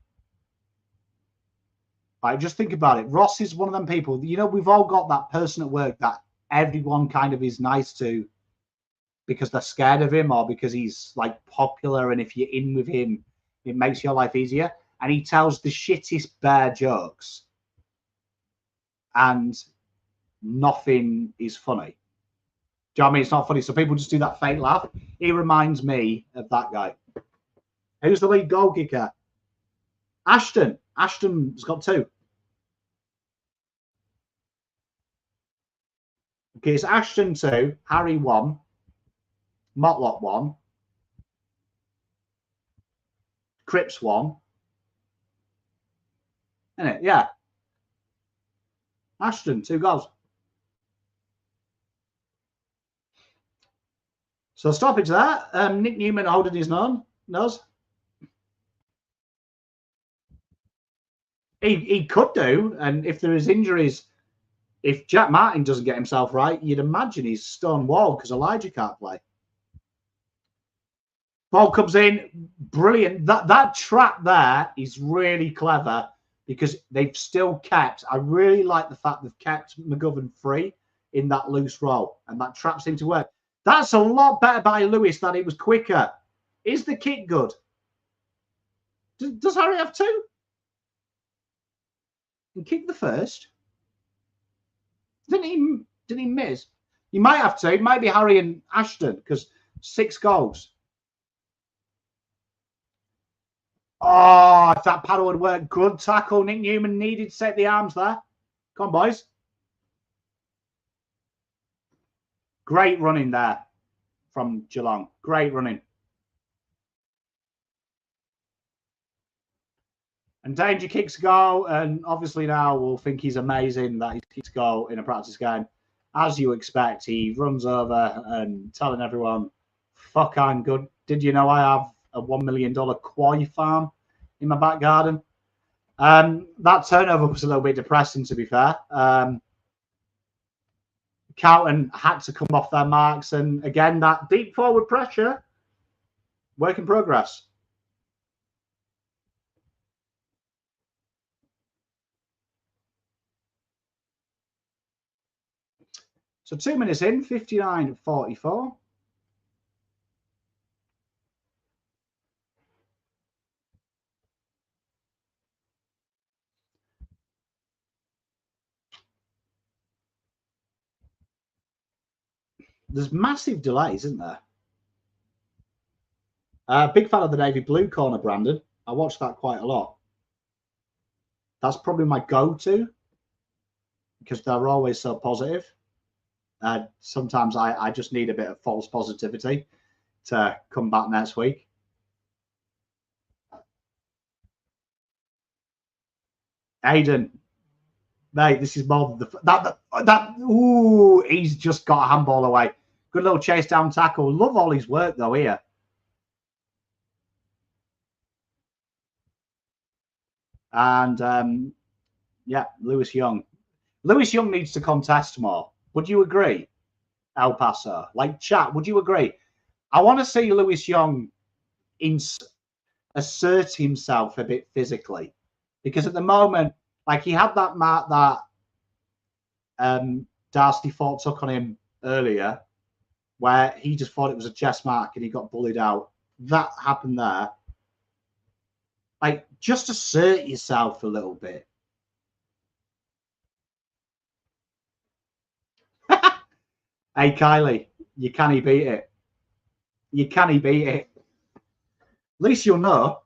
Right? Just think about it. Ross is one of them people, you know, we've all got that person at work that everyone kind of is nice to because they're scared of him or because he's like popular. And if you're in with him, it makes your life easier. And he tells the shittest bear jokes and nothing is funny. Do you know what I mean? It's not funny. So people just do that fake laugh. He reminds me of that guy. Who's the lead goal kicker? Ashton. Ashton's got 2. Okay, it's Ashton 2, Harry 1, Motlop 1, Cripps 1. Isn't it? Yeah. Ashton, 2 goals. So stoppage there. Nick Newman holding his nose. He could do, and if there is injuries, if Jack Martin doesn't get himself right, you'd imagine he's stonewalled because Elijah can't play. Ball comes in, brilliant. That trap there is really clever because they've still kept. I really like the fact they've kept McGovern free in that loose roll, and that trap seemed to work. That's a lot better by Lewis than it was quicker. Is the kick good? Does Harry have 2? And kick the first. Didn't he miss? He might have 2. It might be Harry and Ashton because 6 goals. Oh, if that paddle would work. Good tackle. Nick Newman needed to set the arms there. Come on, boys. Great running there from Geelong. Great running. And Danger kicks a goal, and obviously now we'll think he's amazing that he kicks a goal in a practice game. As you expect, he runs over and telling everyone, fuck, I'm good. Did you know I have a $1 million koi farm in my back garden? That turnover was a little bit depressing, to be fair. Carlton had to come off their marks, and again, that deep forward pressure, work in progress. So 2 minutes in, 59-44. There's massive delays, isn't there? Big fan of the navy blue corner, Brandon. I watch that quite a lot. That's probably my go-to because they're always so positive. Sometimes I just need a bit of false positivity to come back next week. Aiden, mate, this is more than that. Ooh, he's just got a handball away. Good little chase down tackle. Love all his work though here. And yeah, Lewis Young. Lewis Young needs to contest more. Would you agree, El Paso? Like, chat, would you agree? I want to see Lewis Young assert himself a bit physically. Because at the moment, like he had that mark that Darcy Fort took on him earlier, where he just thought it was a chest mark and he got bullied out. That happened there. Like, just assert yourself a little bit. Hey, Kylie, you can't beat it. You can't beat it. At least you'll know.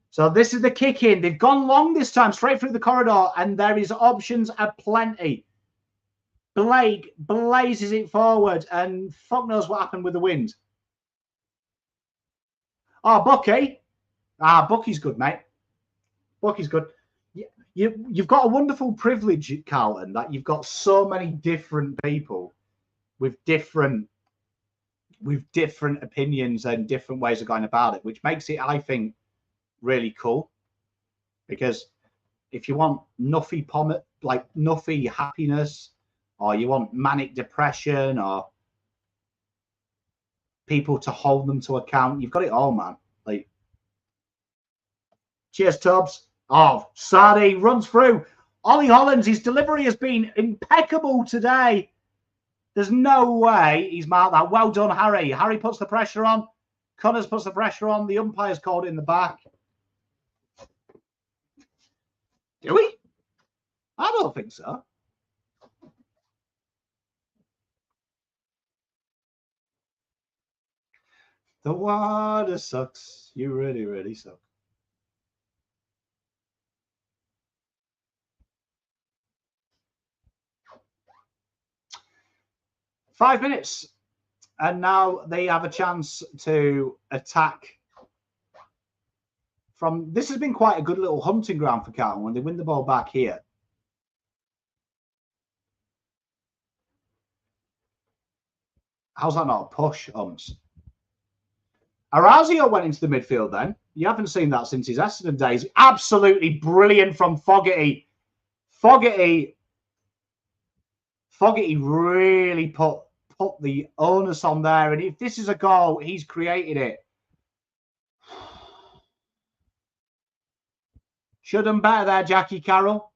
So this is the kick in. They've gone long this time, straight through the corridor, and there is options aplenty. Blake blazes it forward, and fuck knows what happened with the wind. Oh, Bucky. Bucky's good, mate. Bucky's good. You've got a wonderful privilege, Carlton, that you've got so many different people with different opinions and different ways of going about it, which makes it, I think, really cool. Because if you want nuffy happiness, or you want manic depression, or people to hold them to account, you've got it all, man. Like, cheers, Tubbs. Oh, Sardi runs through. Ollie Hollands, his delivery has been impeccable today. There's no way he's marked that. Well done, Harry. Harry puts the pressure on. Connors puts the pressure on. The umpire's called it in the back. Do we? I don't think so. The water sucks. You really, really suck. Five minutes. And now they have a chance to attack from... This has been quite a good little hunting ground for Carlton when they win the ball back here. How's that not a push, Orazio went into the midfield then. You haven't seen that since his Essendon days. Absolutely brilliant from Fogarty. Fogarty really put the onus on there. And if this is a goal, he's created it. Should have done better there, Jackie Carroll.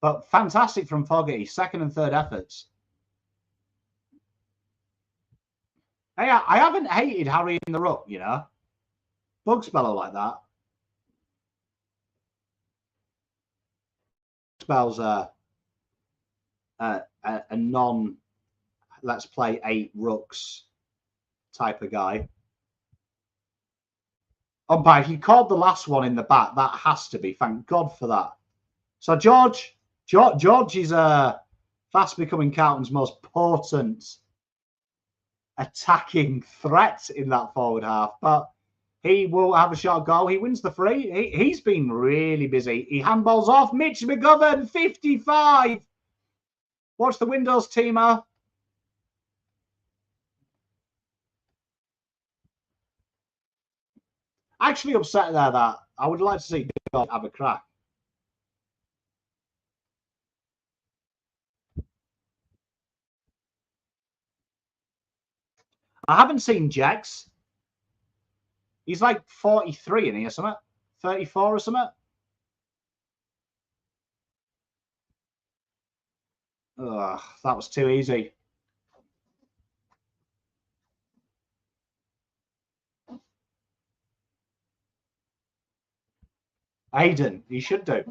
But fantastic from Fogarty. Second and third efforts. Hey, I haven't hated Harry in the ruck, you know. Bugspeller like that. Spells a non let's play 8 rooks type of guy. Umpire, he called the last one in the back. That has to be. Thank God for that. So George is fast becoming Carlton's most potent attacking threat in that forward half. But he will have a shot goal. He wins the free. He's been really busy. He handballs off. Mitch McGovern, 55. Watch the windows, Timo. Actually upset there that I would like to see God have a crack. I haven't seen Jex. He's like 43 in here, something. 34 or something. Ugh, that was too easy. Aiden, you should do.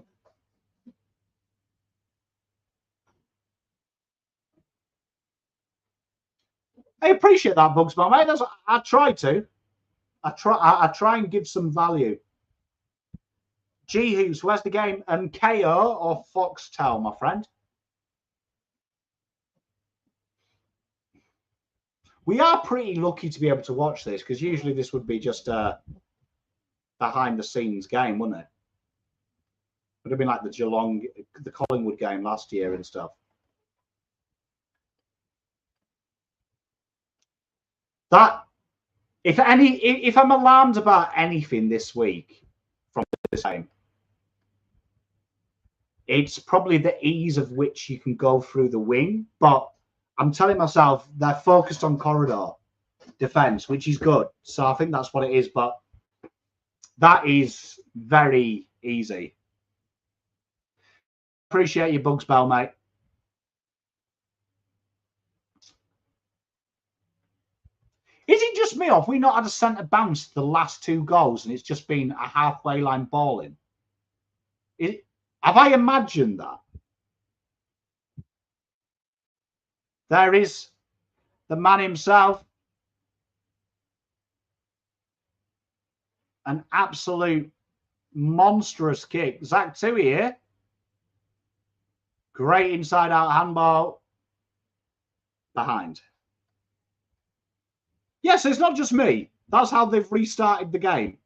I appreciate that, Bugsman, mate. I try to. I try and give some value. G Who's, where's the game? And KO or Foxtel, my friend? We are pretty lucky to be able to watch this because usually this would be just a behind the scenes game, wouldn't it? Would have been like the Geelong, the Collingwood game last year and stuff. That if I'm alarmed about anything this week from this game, it's probably the ease of which you can go through the wing. But I'm telling myself they're focused on corridor defense, which is good. So I think that's what it is. But that is very easy. Appreciate your Bugs Bell, mate. Is it just me, or have we not had a centre bounce the last 2 goals and it's just been a halfway line balling? Have I imagined that? There is the man himself. An absolute monstrous kick. Zach Tui here. Great inside-out handball. Behind. Yes, it's not just me. That's how they've restarted the game.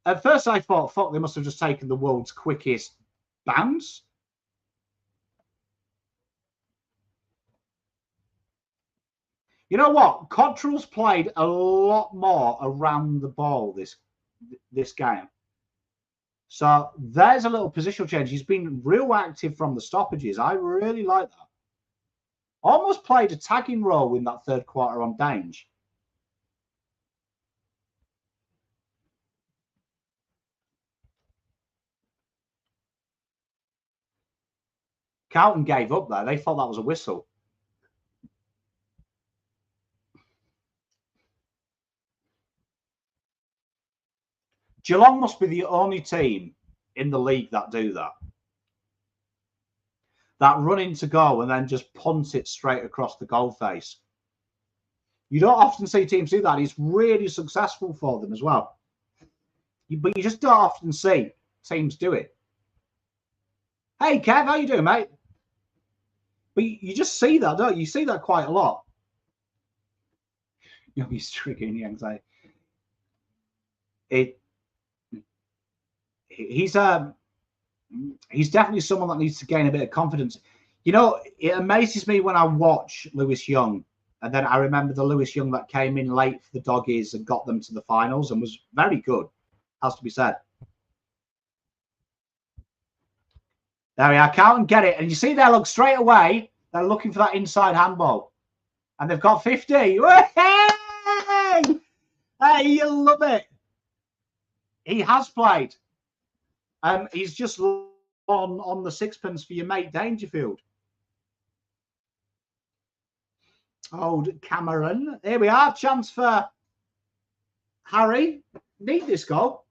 At first I thought, fuck, they must have just taken the world's quickest bounce. You know what? Cottrell's played a lot more around the ball this game. So there's a little positional change. He's been real active from the stoppages. I really like that. Almost played a tagging role in that third quarter on Dange. Carlton gave up there. They thought that was a whistle. Geelong must be the only team in the league that do that. that run into goal and then just punt it straight across the goal face. You don't often see teams do that. It's really successful for them as well. But you just don't often see teams do it. Hey, Kev, how you doing, mate? But you just see that, don't you? You see that quite a lot. You know, he's triggering the anxiety. He's definitely someone that needs to gain a bit of confidence. You know, it amazes me when I watch Lewis Young, and then I remember the Lewis Young that came in late for the Doggies and got them to the finals and was very good, has to be said. There we are. Carlton get it. And you see there, look, straight away, they're looking for that inside handball. And they've got 50. Hey! Hey, you love it. He has played. He's just on the sixpence for your mate Dangerfield. Old Cameron. Here we are. Chance for Harry. Need this goal.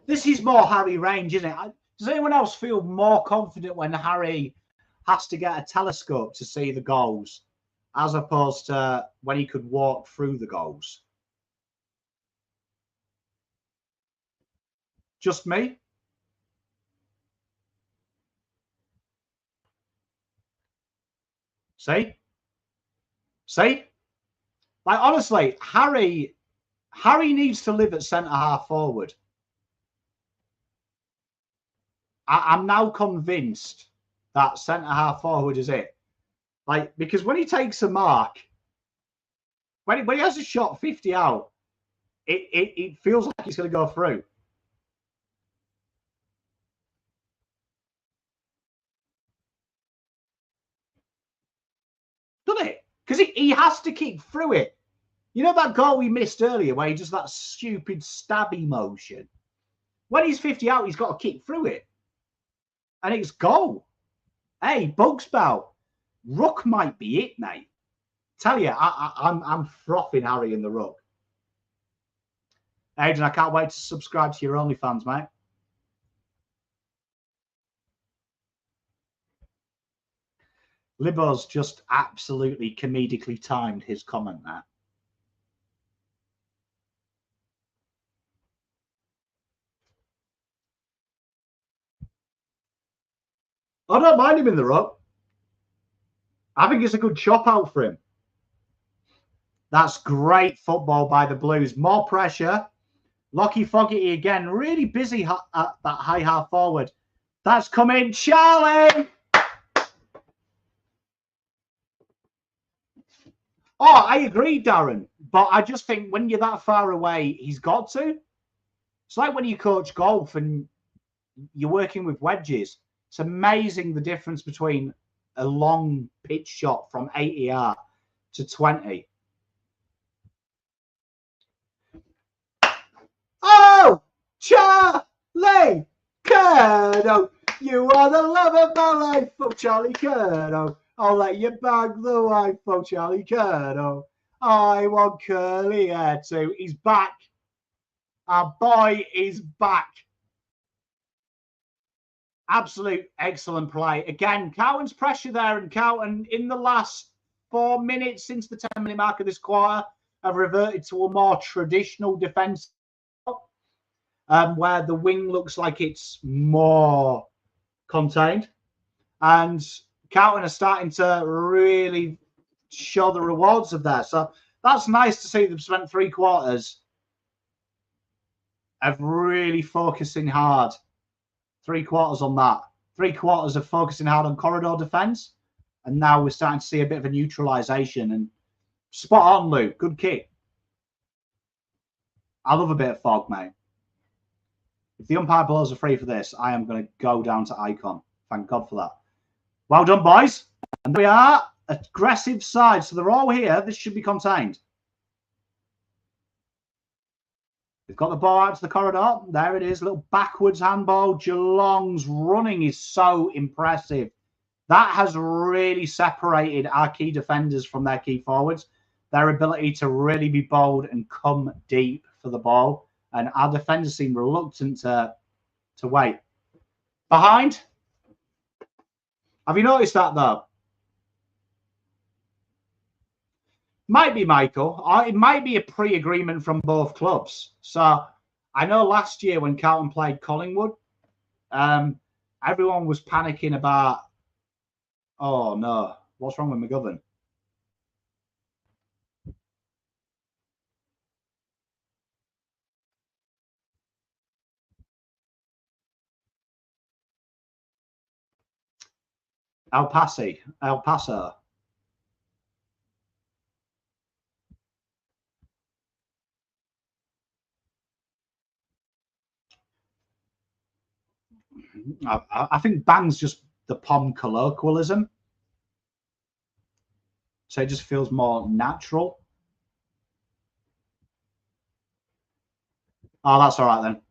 This is more Harry range, isn't it? Does anyone else feel more confident when Harry has to get a telescope to see the goals as opposed to when he could walk through the goals? Just me? See? See? Like, honestly, Harry needs to live at centre-half forward. I'm now convinced that centre-half forward is it. Like, because when he takes a mark, when he has a shot 50 out, it feels like he's going to go through. Doesn't it? Because he has to keep through it. You know that goal we missed earlier where he does that stupid stabby motion? When he's 50 out, he's got to keep through it. And it's goal. Hey, Bugsbow. Ruck might be it, mate. Tell you, I'm frothing Harry in the ruck. Adrian, I can't wait to subscribe to your OnlyFans, mate. Libo's just absolutely comedically timed his comment there. I don't mind him in the ruck. I think it's a good chop out for him. That's great football by the Blues. More pressure. Lockie Fogarty again. Really busy at that high half forward. That's coming. Charlie! Oh, I agree, Darren. But I just think when you're that far away, he's got to. It's like when you coach golf and you're working with wedges. It's amazing the difference between a long pitch shot from 80 yards to 20. Oh, Charlie Curdo, you are the love of my life, oh Charlie Curdo. I'll let you bag the wife, oh Charlie Curdo. I want curly hair too. He's back. Our boy is back. Absolute excellent play. Again, Carlton's pressure there, and Carlton in the last 4 minutes since the 10-minute mark of this quarter have reverted to a more traditional defence where the wing looks like it's more contained. And Carlton are starting to really show the rewards of that. So that's nice to see them spent 3 quarters of really focusing hard. 3 quarters on that. 3 quarters of focusing hard on corridor defence. And now we're starting to see a bit of a neutralisation. And spot on, Luke. Good kick. I love a bit of fog, mate. If the umpire blows a free for this, I am going to go down to icon. Thank God for that. Well done, boys. And we are. Aggressive side. So they're all here. This should be contained. They've got the ball out to the corridor. There it is. Little backwards handball. Geelong's running is so impressive. That has really separated our key defenders from their key forwards. Their ability to really be bold and come deep for the ball. And our defenders seem reluctant to to wait. Behind? Have you noticed that, though? Might be, Michael. It might be a pre-agreement from both clubs. So I know last year when Carlton played Collingwood, everyone was panicking about, oh, no, what's wrong with McGovern? El Paso. I think bang's just the POM colloquialism. So it just feels more natural. Oh, that's all right then.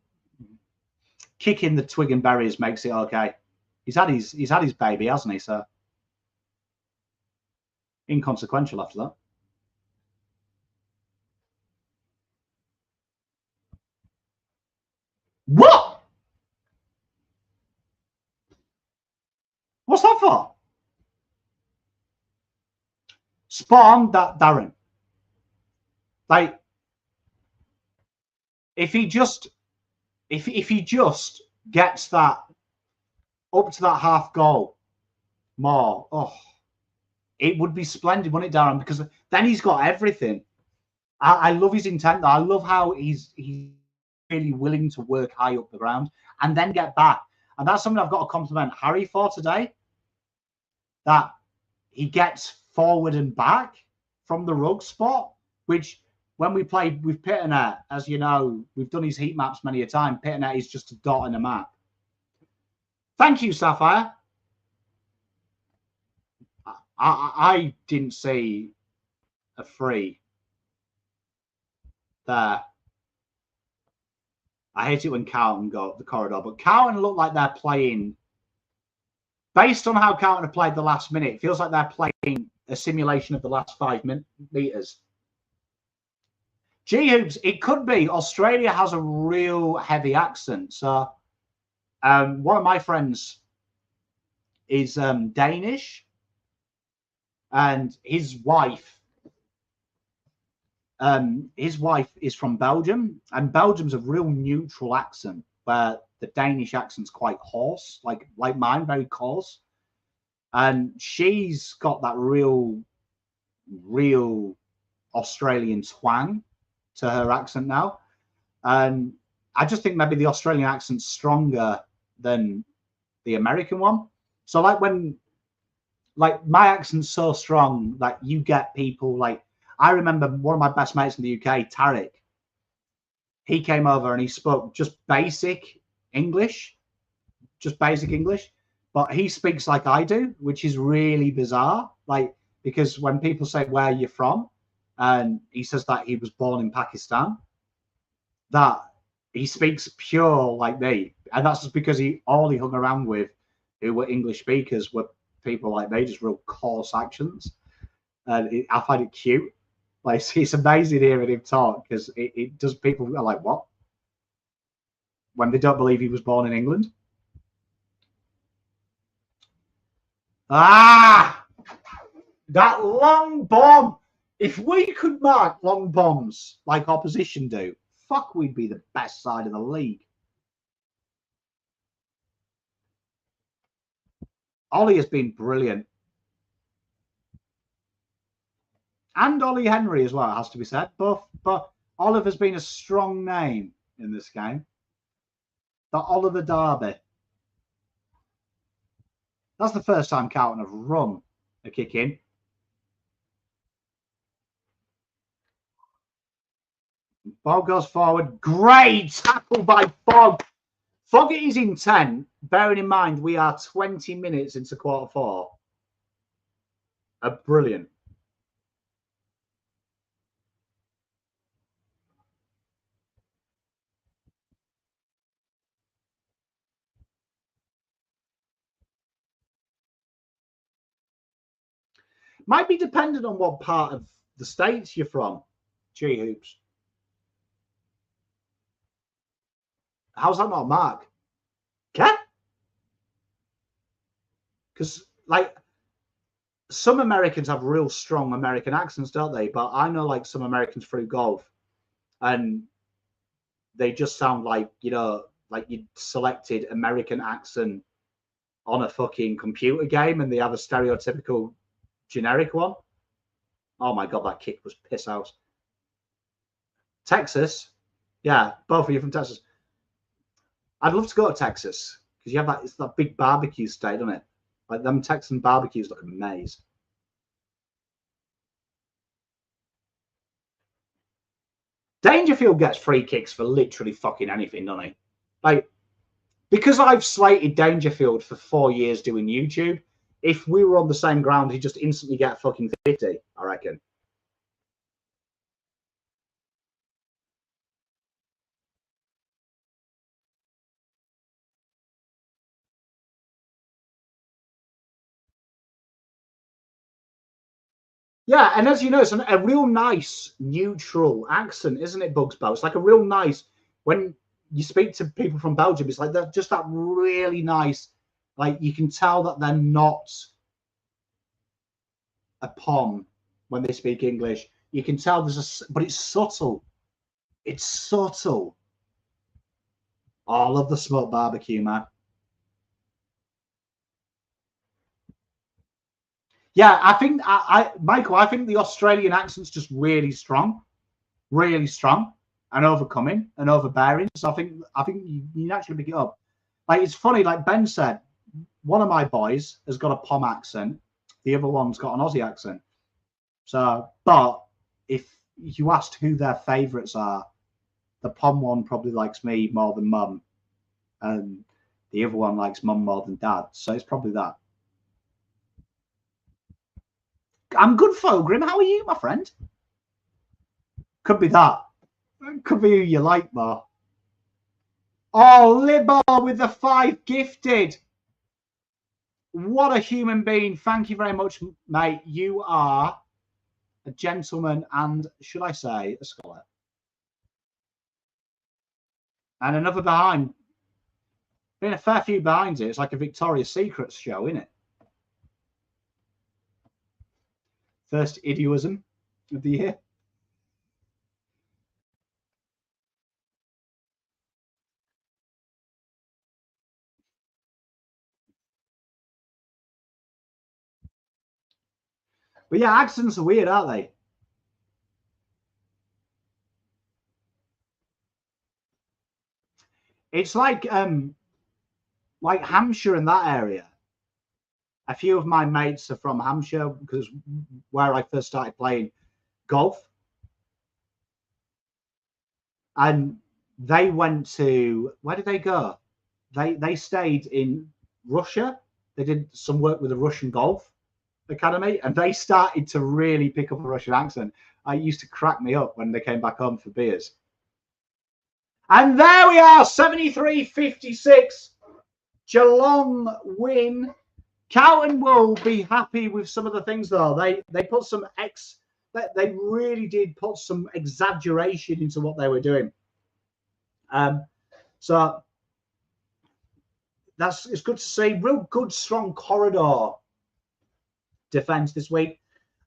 Kicking the twig and berries makes it okay. He's had his baby, hasn't he? So inconsequential after that. What? What's that for? Spawn that Darren. Like, if he just gets that up to that half goal more, oh, it would be splendid, wouldn't it, Darren? Because then he's got everything. I love his intent, though. I love how he's really willing to work high up the ground and then get back. And that's something I've got to compliment Harry for today, that he gets forward and back from the rug spot, which when we played with Pitternet, as you know, we've done his heat maps many a time. Pitternet is just a dot in a map. Thank you, Sapphire. I didn't see a free there. I hate it when Carlton go up the corridor, but Carlton look like they're playing, based on how Carlton have played the last minute, it feels like they're playing a simulation of the last 5 meters. G-Hoops, it could be. Australia has a real heavy accent. So one of my friends is Danish, and his wife is from Belgium, and Belgium's a real neutral accent, where the Danish accent's quite hoarse, like mine, very coarse. And she's got that real Australian twang to her accent now. And I just think maybe the Australian accent's stronger than the American one. So like my accent's so strong that you get people like, I remember one of my best mates in the UK, Tarek. He came over and he spoke just basic English, but he speaks like I do, which is really bizarre. Like, because when people say where you're from, and he says that he was born in Pakistan, that he speaks pure like me. And that's just because all he hung around with who were English speakers were people like me, just real coarse accents. And I find it cute. Like, it's amazing hearing him talk, because it does, people are like, what? When they don't believe he was born in England. Ah! That long bomb! If we could mark long bombs like opposition do, fuck, we'd be the best side of the league. Ollie has been brilliant. And Ollie Henry as well, it has to be said. But Oliver's been a strong name in this game. The Oliver Derby. That's the first time Carlton have run a kick in. Bog goes forward. Great tackle by Bog. Fogarty's intent, bearing in mind we are 20 minutes into quarter four, are brilliant. Might be dependent on what part of the States you're from, G-Hoops. How's that not Mark? Okay? Because, like, some Americans have real strong American accents, don't they? But I know, like, some Americans through golf, and they just sound like, you know, like you selected American accent on a fucking computer game and they have a stereotypical generic one. Oh my God, that kick was piss house. Texas? Yeah, both of you from Texas. I'd love to go to Texas because you have that, it's that big barbecue state, doesn't it? Like them Texan barbecues look amazing. Dangerfield gets free kicks for literally fucking anything, doesn't he? Like, because I've slated Dangerfield for 4 years doing YouTube, if we were on the same ground, he'd just instantly get fucking 50, I reckon. Yeah, and as you know, it's a real nice neutral accent, isn't it, Bugs Bow? It's like a real nice, when you speak to people from Belgium, it's like just that really nice, like you can tell that they're not a pom when they speak English. You can tell there's but it's subtle. It's subtle. Oh, I love the smoked barbecue, man. Yeah, I think Michael, I think the Australian accent's just really strong and overcoming and overbearing. So I think you naturally pick it up. Like it's funny, like Ben said, one of my boys has got a Pom accent, the other one's got an Aussie accent. So, but if you asked who their favourites are, the Pom one probably likes me more than Mum, and the other one likes Mum more than Dad. So it's probably that. I'm good, Fogrim. How are you, my friend? Could be that. Could be who you like, more. Oh, Libor with the 5 gifted. What a human being. Thank you very much, mate. You are a gentleman and, should I say, a scholar. And another behind. Been a fair few behinds here. It's like a Victoria's Secret show, isn't it? First idioism of the year. But yeah, accents are weird, aren't they? It's like Hampshire in that area. A few of my mates are from Hampshire because where I first started playing golf. And they went to, where did they go? They stayed in Russia. They did some work with the Russian Golf Academy, and they started to really pick up a Russian accent. It used to crack me up when they came back home for beers. And there we are, 73-56. Geelong win. Carlton will be happy with some of the things, though. They put some they really did put some exaggeration into what they were doing. So it's good to see. Real good, strong corridor defense this week.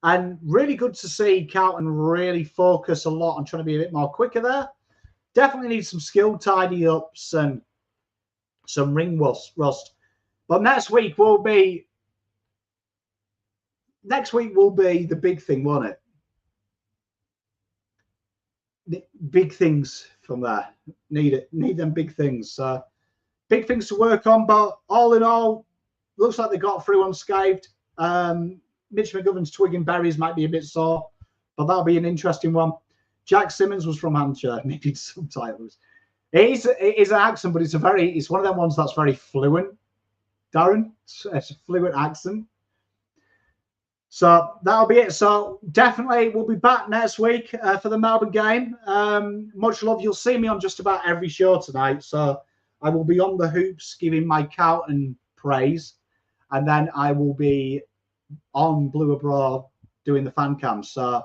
And really good to see Carlton really focus a lot on trying to be a bit more quicker there. Definitely need some skill tidy ups and some ring rust. But next week will be the big thing, won't it? Big things from there. Need them big things. So big things to work on. But all in all, looks like they got through unscathed. Mitch McGovern's twig and berries might be a bit sore, but that'll be an interesting one. Jack Simmons was from Hampshire. Needed subtitles. It is an accent, but it's one of them ones that's very fluent. Darren, it's a fluent accent. So that'll be it. So definitely we'll be back next week for the Melbourne game. Much love. You'll see me on just about every show tonight. So I will be on the hoops giving my Carlton praise. And then I will be on Blue Abroad doing the fan cam. So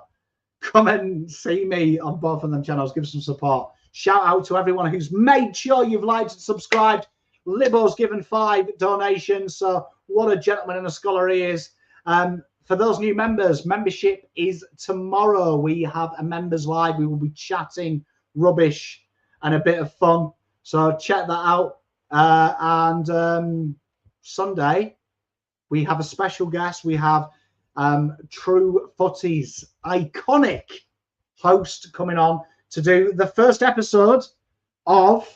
come and see me on both of them channels. Give some support. Shout out to everyone who's made sure you've liked and subscribed. Libo's given 5 donations. So what a gentleman and a scholar he is. For those new members, membership is tomorrow. We have a members live. We will be chatting rubbish and a bit of fun. So check that out. And Sunday, we have a special guest. We have True Footy's iconic host coming on to do the first episode of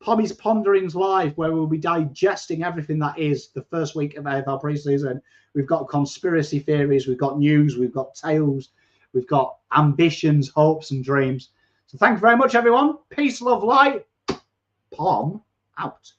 Pommy's Ponderings Live, where we'll be digesting everything that is the first week of AFL pre-season. We've got conspiracy theories, we've got news, we've got tales, we've got ambitions, hopes and dreams. So thank you very much, everyone. Peace, love, light. Pom out.